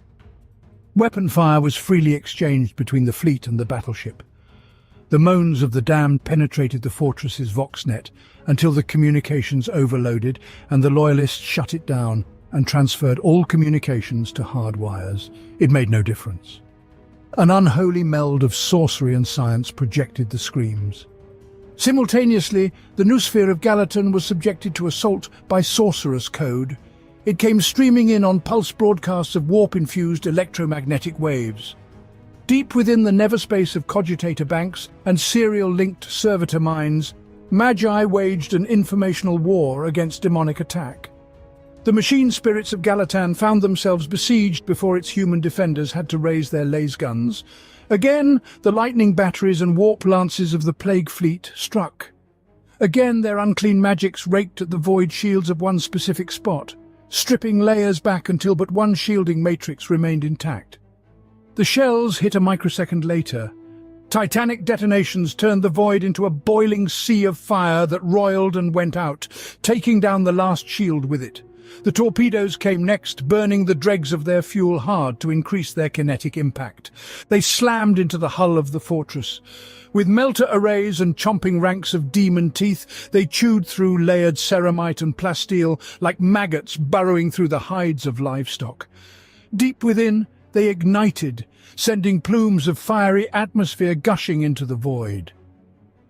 Weapon fire was freely exchanged between the fleet and the battleship. The moans of the damned penetrated the fortress's voxnet until the communications overloaded and the loyalists shut it down and transferred all communications to hard wires. It made no difference. An unholy meld of sorcery and science projected the screams. Simultaneously, the noosphere of Galatan was subjected to assault by sorcerous code. It came streaming in on pulse broadcasts of warp-infused electromagnetic waves. Deep within the neverspace of cogitator banks and serial-linked servitor mines, Magi waged an informational war against demonic attack. The machine spirits of Galatan found themselves besieged before its human defenders had to raise their laser guns. Again, the lightning batteries and warp lances of the plague fleet struck. Again, their unclean magics raked at the void shields of one specific spot, stripping layers back until but one shielding matrix remained intact. The shells hit a microsecond later. Titanic detonations turned the void into a boiling sea of fire that roiled and went out, taking down the last shield with it. The torpedoes came next, burning the dregs of their fuel hard to increase their kinetic impact. They slammed into the hull of the fortress. With melter arrays and chomping ranks of demon teeth, they chewed through layered ceramite and plasteel like maggots burrowing through the hides of livestock. Deep within, they ignited, sending plumes of fiery atmosphere gushing into the void.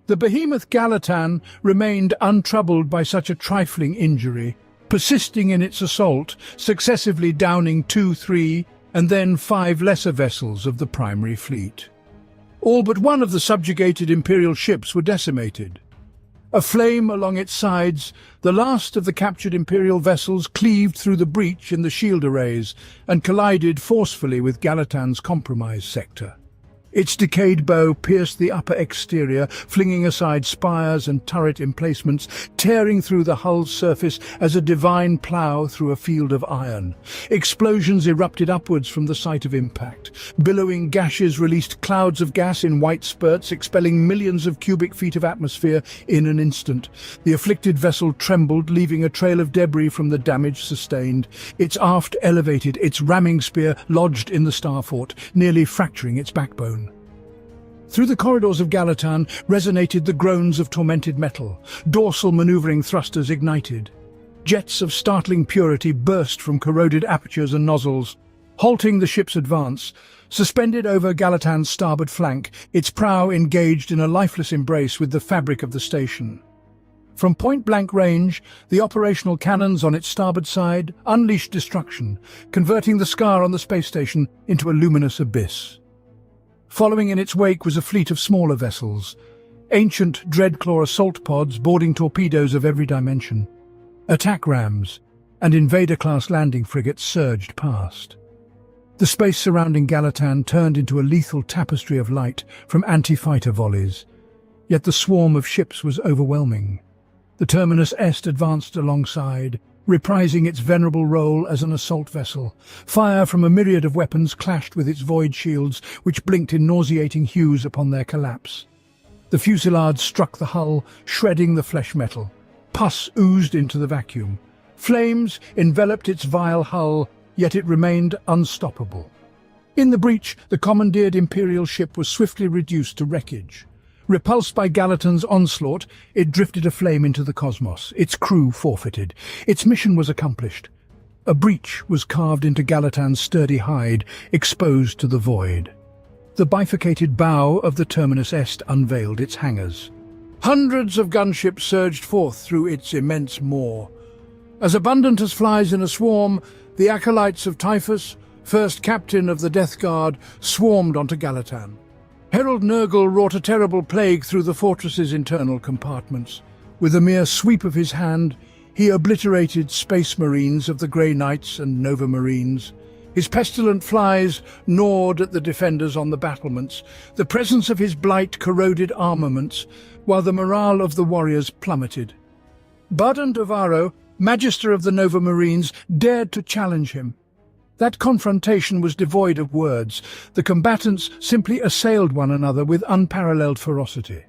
The behemoth Galatan remained untroubled by such a trifling injury, persisting in its assault, successively downing 2, 3, and then 5 lesser vessels of the primary fleet. All but one of the subjugated Imperial ships were decimated. Aflame along its sides, the last of the captured Imperial vessels cleaved through the breach in the shield arrays and collided forcefully with Galatan's compromised sector. Its decayed bow pierced the upper exterior, flinging aside spires and turret emplacements, tearing through the hull's surface as a divine plough through a field of iron. Explosions erupted upwards from the site of impact. Billowing gashes released clouds of gas in white spurts, expelling millions of cubic feet of atmosphere in an instant. The afflicted vessel trembled, leaving a trail of debris from the damage sustained. Its aft elevated, its ramming spear lodged in the starfort, nearly fracturing its backbone. Through the corridors of Galatan resonated the groans of tormented metal. Dorsal maneuvering thrusters ignited. Jets of startling purity burst from corroded apertures and nozzles, halting the ship's advance. Suspended over Galatan's starboard flank, its prow engaged in a lifeless embrace with the fabric of the station. From point-blank range, the operational cannons on its starboard side unleashed destruction, converting the scar on the space station into a luminous abyss. Following in its wake was a fleet of smaller vessels, ancient Dreadclaw assault pods boarding torpedoes of every dimension. Attack rams and Invader-class landing frigates surged past. The space surrounding Galatan turned into a lethal tapestry of light from anti-fighter volleys, yet the swarm of ships was overwhelming. The Terminus Est advanced alongside, reprising its venerable role as an assault vessel. Fire from a myriad of weapons clashed with its void shields, which blinked in nauseating hues upon their collapse. The fusillade struck the hull, shredding the flesh metal. Pus oozed into the vacuum. Flames enveloped its vile hull, yet it remained unstoppable. In the breach, the commandeered Imperial ship was swiftly reduced to wreckage. Repulsed by Gallatin's onslaught, it drifted aflame into the cosmos. Its crew forfeited. Its mission was accomplished. A breach was carved into Gallatin's sturdy hide, exposed to the void. The bifurcated bow of the Terminus Est unveiled its hangars. Hundreds of gunships surged forth through its immense maw. As abundant as flies in a swarm, the acolytes of Typhus, first captain of the Death Guard, swarmed onto Gallatin. Herald Nurgle wrought a terrible plague through the fortress's internal compartments. With a mere sweep of his hand, he obliterated Space Marines of the Grey Knights and Nova Marines. His pestilent flies gnawed at the defenders on the battlements. The presence of his blight corroded armaments, while the morale of the warriors plummeted. Baden Davaro, Magister of the Nova Marines, dared to challenge him. That confrontation was devoid of words. The combatants simply assailed one another with unparalleled ferocity.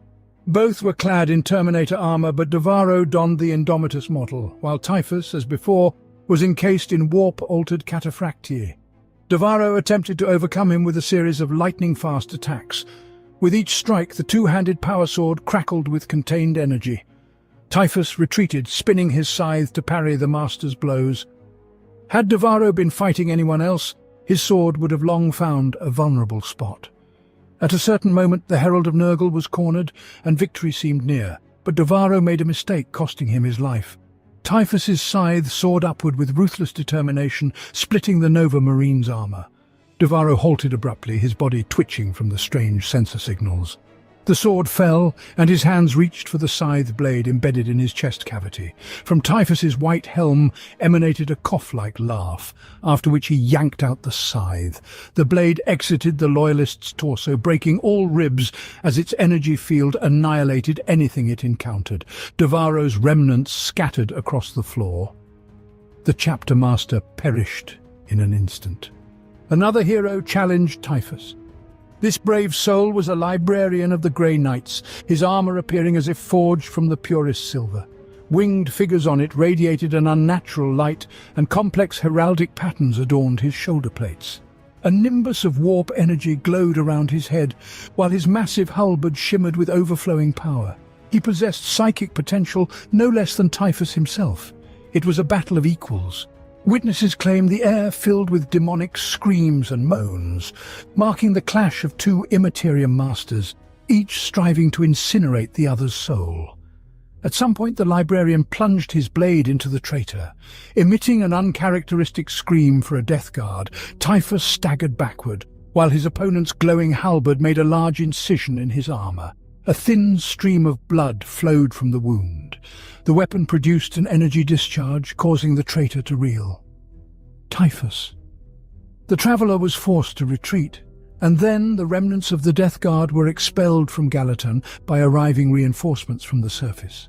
Both were clad in Terminator armor, but Davaro donned the Indomitus model, while Typhus, as before, was encased in warp-altered cataphractii. Davaro attempted to overcome him with a series of lightning-fast attacks. With each strike, the two-handed power sword crackled with contained energy. Typhus retreated, spinning his scythe to parry the master's blows. Had Davaro been fighting anyone else, his sword would have long found a vulnerable spot. At a certain moment, the Herald of Nurgle was cornered, and victory seemed near, but Davaro made a mistake, costing him his life. Typhus's scythe soared upward with ruthless determination, splitting the Nova Marine's armor. Davaro halted abruptly, his body twitching from the strange sensor signals. The sword fell, and his hands reached for the scythe blade embedded in his chest cavity. From Typhus's white helm emanated a cough-like laugh, after which he yanked out the scythe. The blade exited the Loyalist's torso, breaking all ribs as its energy field annihilated anything it encountered. Davaro's remnants scattered across the floor. The chapter master perished in an instant. Another hero challenged Typhus. This brave soul was a librarian of the Grey Knights, his armor appearing as if forged from the purest silver. Winged figures on it radiated an unnatural light, and complex heraldic patterns adorned his shoulder plates. A nimbus of warp energy glowed around his head, while his massive halberd shimmered with overflowing power. He possessed psychic potential no less than Typhus himself. It was a battle of equals. Witnesses claimed the air filled with demonic screams and moans, marking the clash of two immaterial masters, each striving to incinerate the other's soul. At some point, the librarian plunged his blade into the traitor. Emitting an uncharacteristic scream for a death guard, Typhus staggered backward, while his opponent's glowing halberd made a large incision in his armor. A thin stream of blood flowed from the wound. The weapon produced an energy discharge, causing the traitor to reel. Typhus. The traveller was forced to retreat, and then the remnants of the Death Guard were expelled from Gallatin by arriving reinforcements from the surface.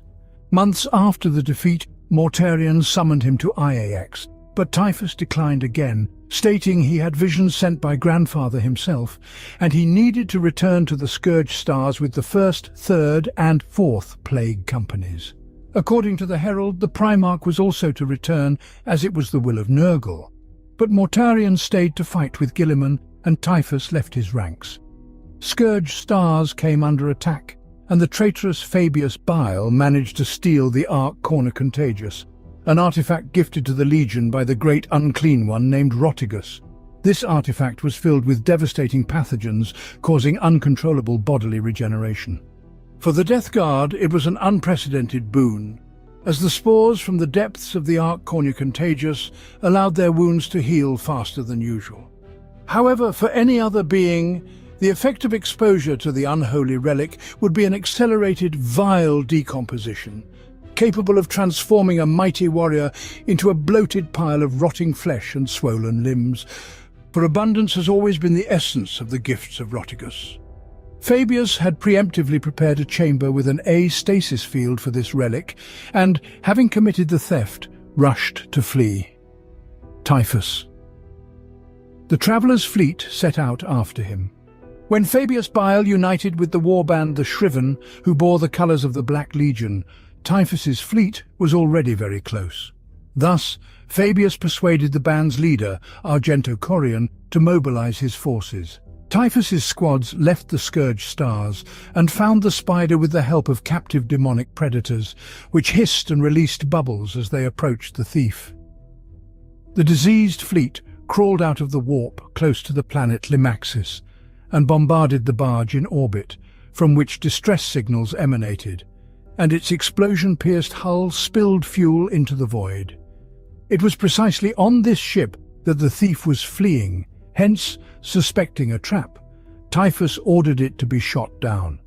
Months after the defeat, Mortarion summoned him to IAX, but Typhus declined again, stating he had visions sent by Grandfather himself, and he needed to return to the Scourge Stars with the 1st, 3rd, and 4th Plague Companies. According to the Herald, the Primarch was also to return, as it was the will of Nurgle. But Mortarion stayed to fight with Guilliman, and Typhus left his ranks. Scourge Stars came under attack, and the traitorous Fabius Bile managed to steal the Ark Corner Contagious, an artifact gifted to the Legion by the Great Unclean One named Rotigus. This artifact was filled with devastating pathogens, causing uncontrollable bodily regeneration. For the Death Guard, it was an unprecedented boon, as the spores from the depths of the Ark Corner Contagious allowed their wounds to heal faster than usual. However, for any other being, the effect of exposure to the unholy relic would be an accelerated, vile decomposition, capable of transforming a mighty warrior into a bloated pile of rotting flesh and swollen limbs, for abundance has always been the essence of the gifts of Rotigus. Fabius had preemptively prepared a chamber with an stasis field for this relic, and, having committed the theft, rushed to flee. Typhus. The traveller's fleet set out after him. When Fabius Bile united with the warband the Shriven, who bore the colours of the Black Legion, Typhus's fleet was already very close. Thus, Fabius persuaded the band's leader, Argento-Corion, to mobilize his forces. Typhus's squads left the Scourge Stars and found the spider with the help of captive demonic predators, which hissed and released bubbles as they approached the thief. The diseased fleet crawled out of the warp close to the planet Limaxis and bombarded the barge in orbit, from which distress signals emanated, and its explosion-pierced hull spilled fuel into the void. It was precisely on this ship that the thief was fleeing. Hence, suspecting a trap, Typhus ordered it to be shot down.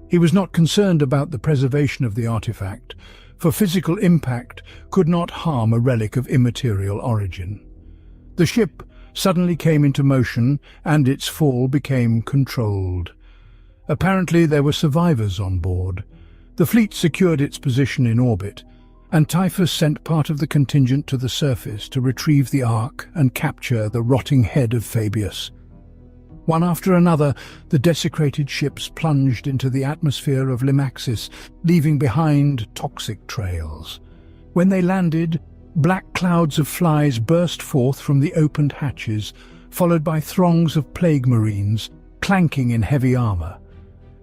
He was not concerned about the preservation of the artifact, for physical impact could not harm a relic of immaterial origin. The ship suddenly came into motion, and its fall became controlled. Apparently there were survivors on board. The fleet secured its position in orbit, and Typhus sent part of the contingent to the surface to retrieve the Ark and capture the rotting head of Fabius. One after another, the desecrated ships plunged into the atmosphere of Limaxis, leaving behind toxic trails. When they landed, black clouds of flies burst forth from the opened hatches, followed by throngs of plague marines, clanking in heavy armor.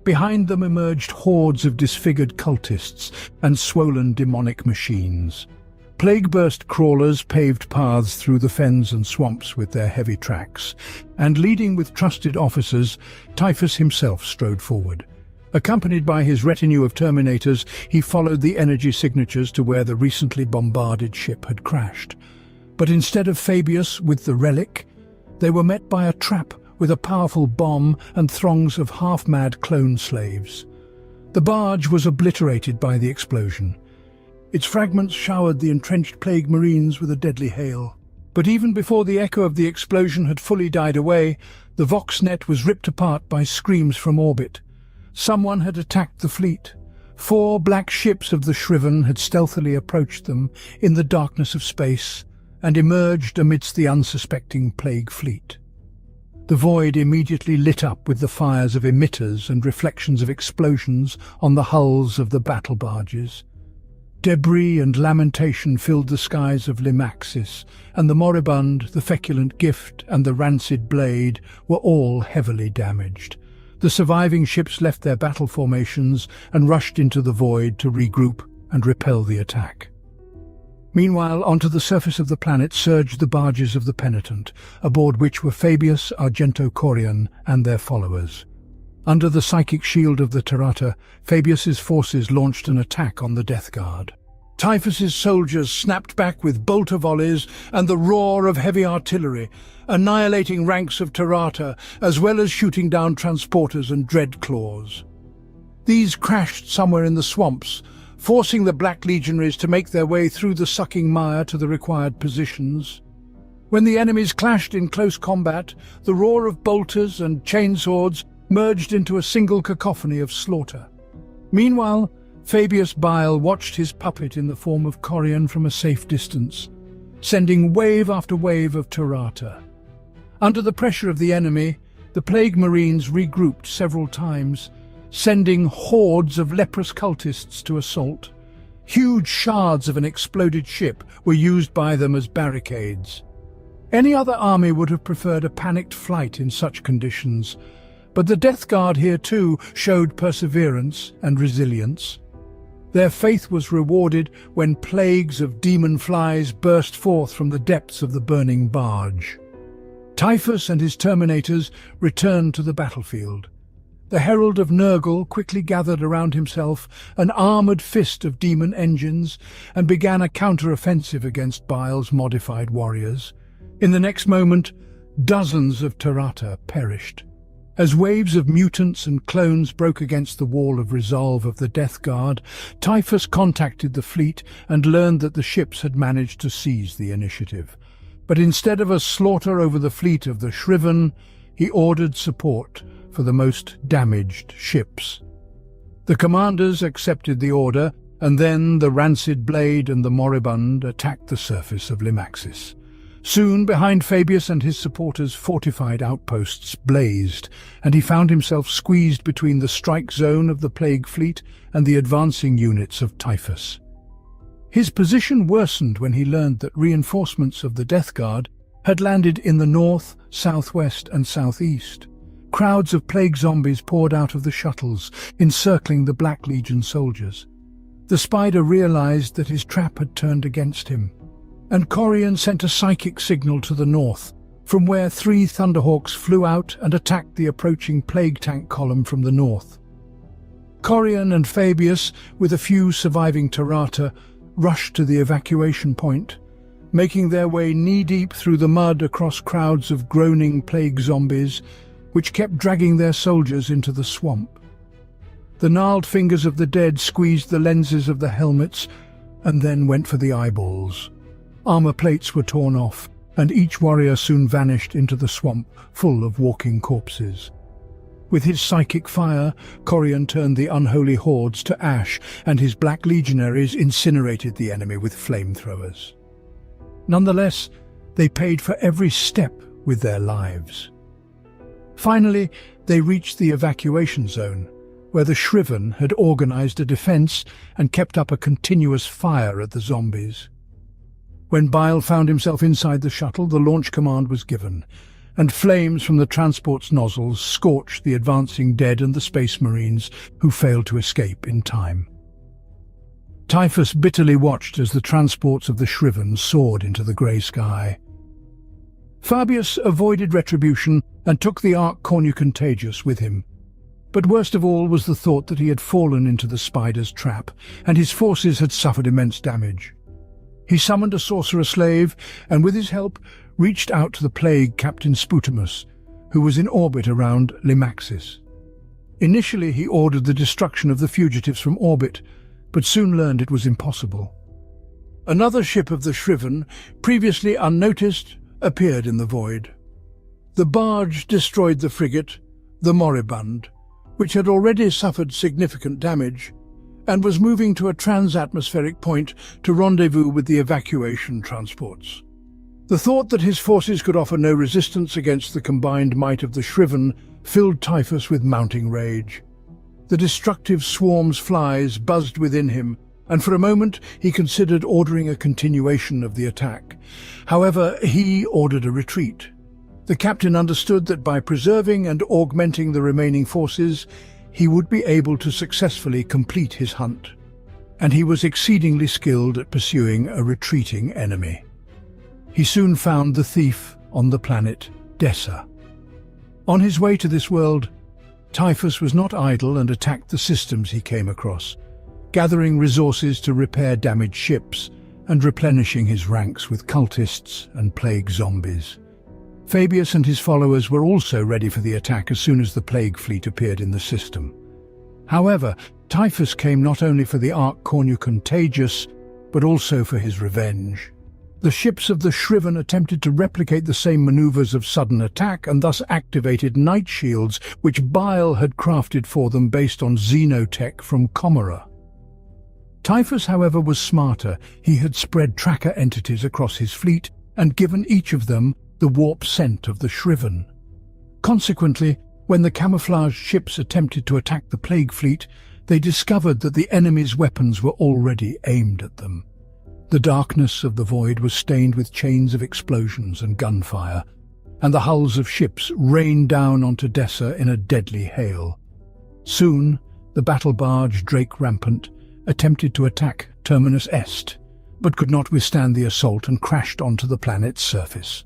Behind them emerged hordes of disfigured cultists and swollen demonic machines. Plague-burst crawlers paved paths through the fens and swamps with their heavy tracks, and leading with trusted officers, Typhus himself strode forward. Accompanied by his retinue of Terminators, he followed the energy signatures to where the recently bombarded ship had crashed. But instead of Fabius with the relic, they were met by a trap with a powerful bomb and throngs of half-mad clone slaves. The barge was obliterated by the explosion. Its fragments showered the entrenched plague marines with a deadly hail. But even before the echo of the explosion had fully died away, the Voxnet was ripped apart by screams from orbit. Someone had attacked the fleet. 4 black ships of the Shriven had stealthily approached them in the darkness of space and emerged amidst the unsuspecting plague fleet. The void immediately lit up with the fires of emitters and reflections of explosions on the hulls of the battle barges. Debris and lamentation filled the skies of Limaxis, and the moribund, the feculent gift, and the rancid blade were all heavily damaged. The surviving ships left their battle formations and rushed into the void to regroup and repel the attack. Meanwhile, onto the surface of the planet surged the barges of the Penitent, aboard which were Fabius, Argento-Corion, and their followers. Under the psychic shield of the Tirata, Fabius's forces launched an attack on the Death Guard. Typhus's soldiers snapped back with bolter volleys and the roar of heavy artillery, annihilating ranks of Tirata, as well as shooting down transporters and dreadclaws. These crashed somewhere in the swamps, forcing the Black Legionaries to make their way through the sucking mire to the required positions. When the enemies clashed in close combat, the roar of bolters and chainswords merged into a single cacophony of slaughter. Meanwhile, Fabius Bile watched his puppet in the form of Corion from a safe distance, sending wave after wave of Tirata. Under the pressure of the enemy, the Plague Marines regrouped several times, sending hordes of leprous cultists to assault. Huge shards of an exploded ship were used by them as barricades. Any other army would have preferred a panicked flight in such conditions, but the Death Guard here too showed perseverance and resilience. Their faith was rewarded when plagues of demon flies burst forth from the depths of the burning barge. Typhus and his Terminators returned to the battlefield. The Herald of Nurgle quickly gathered around himself an armoured fist of demon engines and began a counter-offensive against Bile's modified warriors. In the next moment, dozens of Tirata perished. As waves of mutants and clones broke against the wall of resolve of the Death Guard, Typhus contacted the fleet and learned that the ships had managed to seize the initiative. But instead of a slaughter over the fleet of the Shriven, he ordered support for the most damaged ships. The commanders accepted the order, and then the Rancid Blade and the Moribund attacked the surface of Limaxis. Soon, behind Fabius and his supporters, fortified outposts blazed, and he found himself squeezed between the strike zone of the Plague Fleet and the advancing units of Typhus. His position worsened when he learned that reinforcements of the Death Guard had landed in the north, southwest and southeast. Crowds of plague zombies poured out of the shuttles, encircling the Black Legion soldiers. The Spider realized that his trap had turned against him, and Corian sent a psychic signal to the north, from where 3 Thunderhawks flew out and attacked the approaching plague tank column from the north. Corian and Fabius, with a few surviving Tarata, rushed to the evacuation point, making their way knee-deep through the mud across crowds of groaning plague zombies, which kept dragging their soldiers into the swamp. The gnarled fingers of the dead squeezed the lenses of the helmets and then went for the eyeballs. Armor plates were torn off, and each warrior soon vanished into the swamp full of walking corpses. With his psychic fire, Corian turned the unholy hordes to ash, and his Black Legionaries incinerated the enemy with flamethrowers. Nonetheless, they paid for every step with their lives. Finally, they reached the evacuation zone, where the Shriven had organized a defense and kept up a continuous fire at the zombies. When Bile found himself inside the shuttle, the launch command was given, and flames from the transport's nozzles scorched the advancing dead and the Space Marines who failed to escape in time. Typhus bitterly watched as the transports of the Shriven soared into the grey sky. Fabius avoided retribution and took the Ark Cornucontagious with him. But worst of all was the thought that he had fallen into the Spider's trap, and his forces had suffered immense damage. He summoned a sorcerer slave, and with his help reached out to the plague Captain Sputamus, who was in orbit around Limaxis. Initially he ordered the destruction of the fugitives from orbit, but soon learned it was impossible. Another ship of the Shriven, previously unnoticed, appeared in the void. The barge destroyed the frigate, the Moribund, which had already suffered significant damage, and was moving to a trans-atmospheric point to rendezvous with the evacuation transports. The thought that his forces could offer no resistance against the combined might of the Shriven filled Typhus with mounting rage. The destructive swarm's flies buzzed within him, and for a moment he considered ordering a continuation of the attack. However, he ordered a retreat. The captain understood that by preserving and augmenting the remaining forces, he would be able to successfully complete his hunt, and he was exceedingly skilled at pursuing a retreating enemy. He soon found the thief on the planet Dessa. On his way to this world, Typhus was not idle and attacked the systems he came across, gathering resources to repair damaged ships and replenishing his ranks with cultists and plague zombies. Fabius and his followers were also ready for the attack as soon as the plague fleet appeared in the system. However, Typhus came not only for the Ark Cornucontagious, but also for his revenge. The ships of the Shriven attempted to replicate the same maneuvers of sudden attack and thus activated night shields, which Bile had crafted for them based on xenotech from Comora. Typhus, however, was smarter. He had spread tracker entities across his fleet and given each of them the warp scent of the Shriven. Consequently, when the camouflaged ships attempted to attack the plague fleet, they discovered that the enemy's weapons were already aimed at them. The darkness of the void was stained with chains of explosions and gunfire, and the hulls of ships rained down onto Dessa in a deadly hail. Soon, the battle barge Drake Rampant attempted to attack Terminus Est, but could not withstand the assault and crashed onto the planet's surface.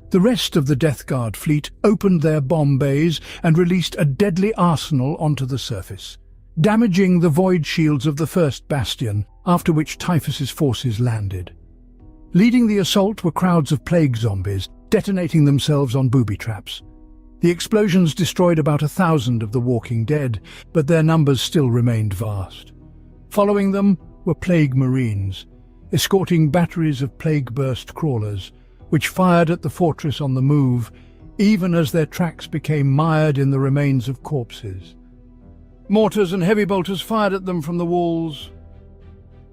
The rest of the Death Guard fleet opened their bomb bays and released a deadly arsenal onto the surface, damaging the void shields of the first bastion, after which Typhus's forces landed. Leading the assault were crowds of plague zombies, detonating themselves on booby traps. The explosions destroyed about 1,000 of the walking dead, but their numbers still remained vast. Following them were plague marines, escorting batteries of plague-burst crawlers, which fired at the fortress on the move, even as their tracks became mired in the remains of corpses. Mortars and heavy bolters fired at them from the walls.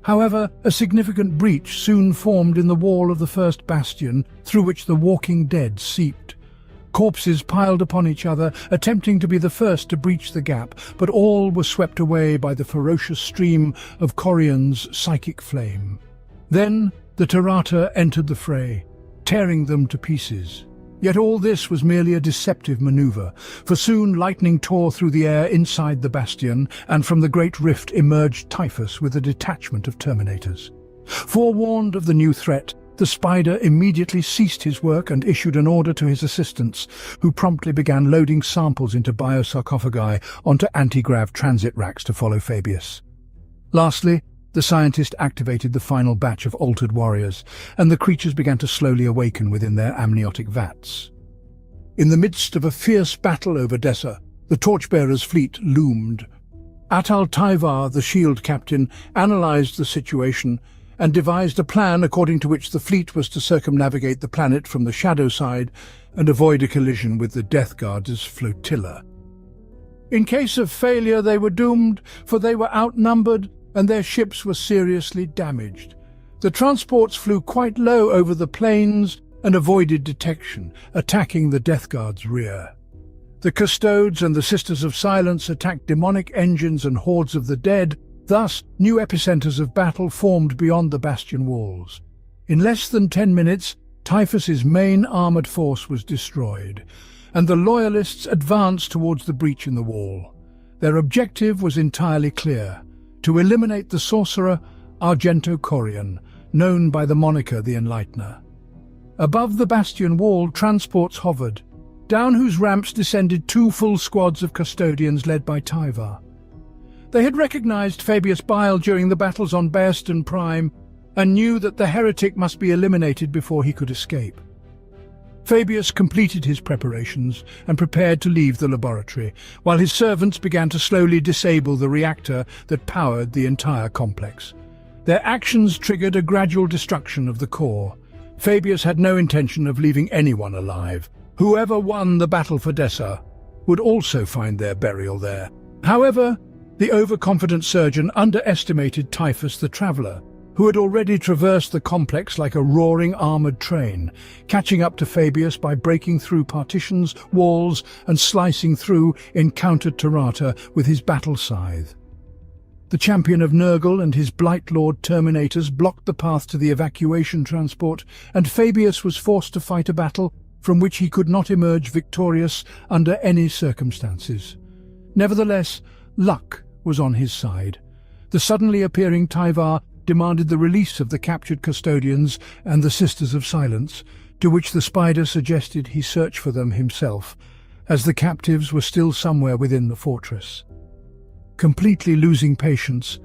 However, a significant breach soon formed in the wall of the first bastion, through which the walking dead seeped. Corpses piled upon each other, attempting to be the first to breach the gap, but all were swept away by the ferocious stream of Corian's psychic flame. Then the Tirata entered the fray, tearing them to pieces. Yet all this was merely a deceptive maneuver, for soon lightning tore through the air inside the bastion, and from the great rift emerged Typhus with a detachment of Terminators. Forewarned of the new threat, the Spider immediately ceased his work and issued an order to his assistants, who promptly began loading samples into biosarcophagi onto anti-grav transit racks to follow Fabius. Lastly, the scientist activated the final batch of altered warriors, and the creatures began to slowly awaken within their amniotic vats. In the midst of a fierce battle over Dessa, the Torchbearers' fleet loomed. Atal Tyvar, the shield captain, analyzed the situation and devised a plan according to which the fleet was to circumnavigate the planet from the shadow side and avoid a collision with the Death Guard's flotilla. In case of failure, they were doomed, for they were outnumbered and their ships were seriously damaged. The transports flew quite low over the plains and avoided detection, attacking the Death Guard's rear. The Custodes and the Sisters of Silence attacked demonic engines and hordes of the dead. Thus, new epicenters of battle formed beyond the bastion walls. In less than 10 minutes, Typhus's main armored force was destroyed, and the Loyalists advanced towards the breach in the wall. Their objective was entirely clear: to eliminate the sorcerer Argento Corian, known by the moniker the Enlightener. Above the bastion wall, transports hovered, down whose ramps descended 2 full squads of custodians led by Tyvar. They had recognized Fabius Bile during the battles on Bearston Prime and knew that the heretic must be eliminated before he could escape. Fabius completed his preparations and prepared to leave the laboratory, while his servants began to slowly disable the reactor that powered the entire complex. Their actions triggered a gradual destruction of the core. Fabius had no intention of leaving anyone alive. Whoever won the battle for Dessa would also find their burial there. However, the overconfident surgeon underestimated Typhus the Traveller, who had already traversed the complex like a roaring armoured train, catching up to Fabius by breaking through partitions, walls, and slicing through encountered Tirata with his battle scythe. The champion of Nurgle and his Blightlord Terminators blocked the path to the evacuation transport, and Fabius was forced to fight a battle from which he could not emerge victorious under any circumstances. Nevertheless, luck was on his side. The suddenly appearing Tyvar demanded the release of the captured custodians and the Sisters of Silence, to which the Spider suggested he search for them himself, as the captives were still somewhere within the fortress. Completely losing patience,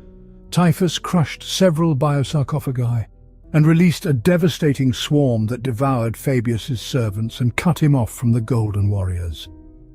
Typhus crushed several biosarcophagi and released a devastating swarm that devoured Fabius's servants and cut him off from the Golden Warriors.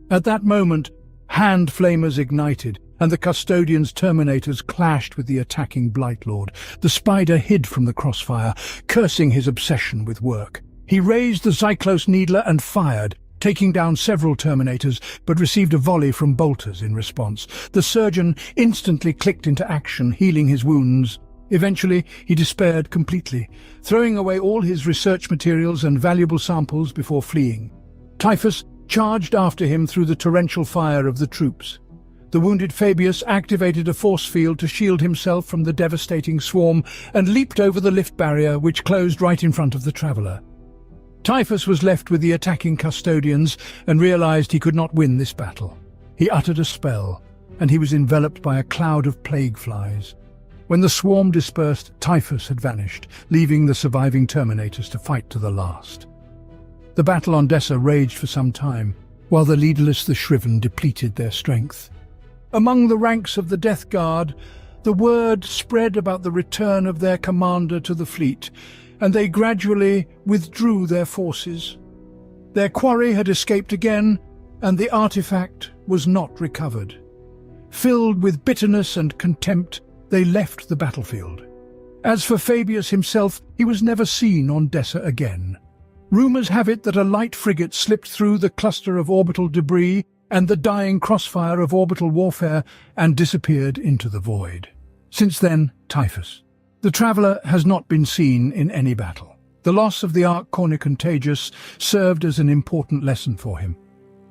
At that moment, hand flamers ignited, and the Custodian's Terminators clashed with the attacking Blightlord. The Spider hid from the crossfire, cursing his obsession with work. He raised the Zyclos Needler and fired, taking down several Terminators, but received a volley from bolters in response. The surgeon instantly clicked into action, healing his wounds. Eventually, he despaired completely, throwing away all his research materials and valuable samples before fleeing. Typhus charged after him through the torrential fire of the troops. The wounded Fabius activated a force field to shield himself from the devastating swarm and leaped over the lift barrier, which closed right in front of the traveller. Typhus was left with the attacking custodians and realized he could not win this battle. He uttered a spell, and he was enveloped by a cloud of plague flies. When the swarm dispersed, Typhus had vanished, leaving the surviving Terminators to fight to the last. The battle on Dessa raged for some time, while the leaderless, the Shriven, depleted their strength. Among the ranks of the Death Guard, the word spread about the return of their commander to the fleet, and they gradually withdrew their forces. Their quarry had escaped again, and the artifact was not recovered. Filled with bitterness and contempt, they left the battlefield. As for Fabius himself, he was never seen on Dessa again. Rumors have it that a light frigate slipped through the cluster of orbital debris and the dying crossfire of orbital warfare and disappeared into the void. Since then, Typhus. The Traveller has not been seen in any battle. The loss of the Arch Cornicontagious served as an important lesson for him.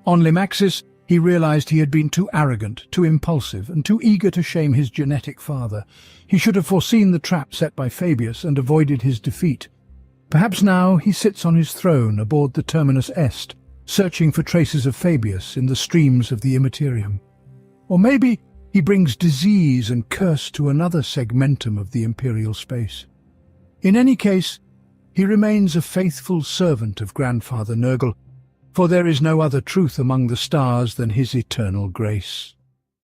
On Limaxis, he realized he had been too arrogant, too impulsive, and too eager to shame his genetic father. He should have foreseen the trap set by Fabius and avoided his defeat. Perhaps now he sits on his throne aboard the Terminus Est, searching for traces of Fabius in the streams of the Immaterium. Or maybe he brings disease and curse to another segmentum of the Imperial space. In any case, he remains a faithful servant of Grandfather Nurgle, for there is no other truth among the stars than his eternal grace.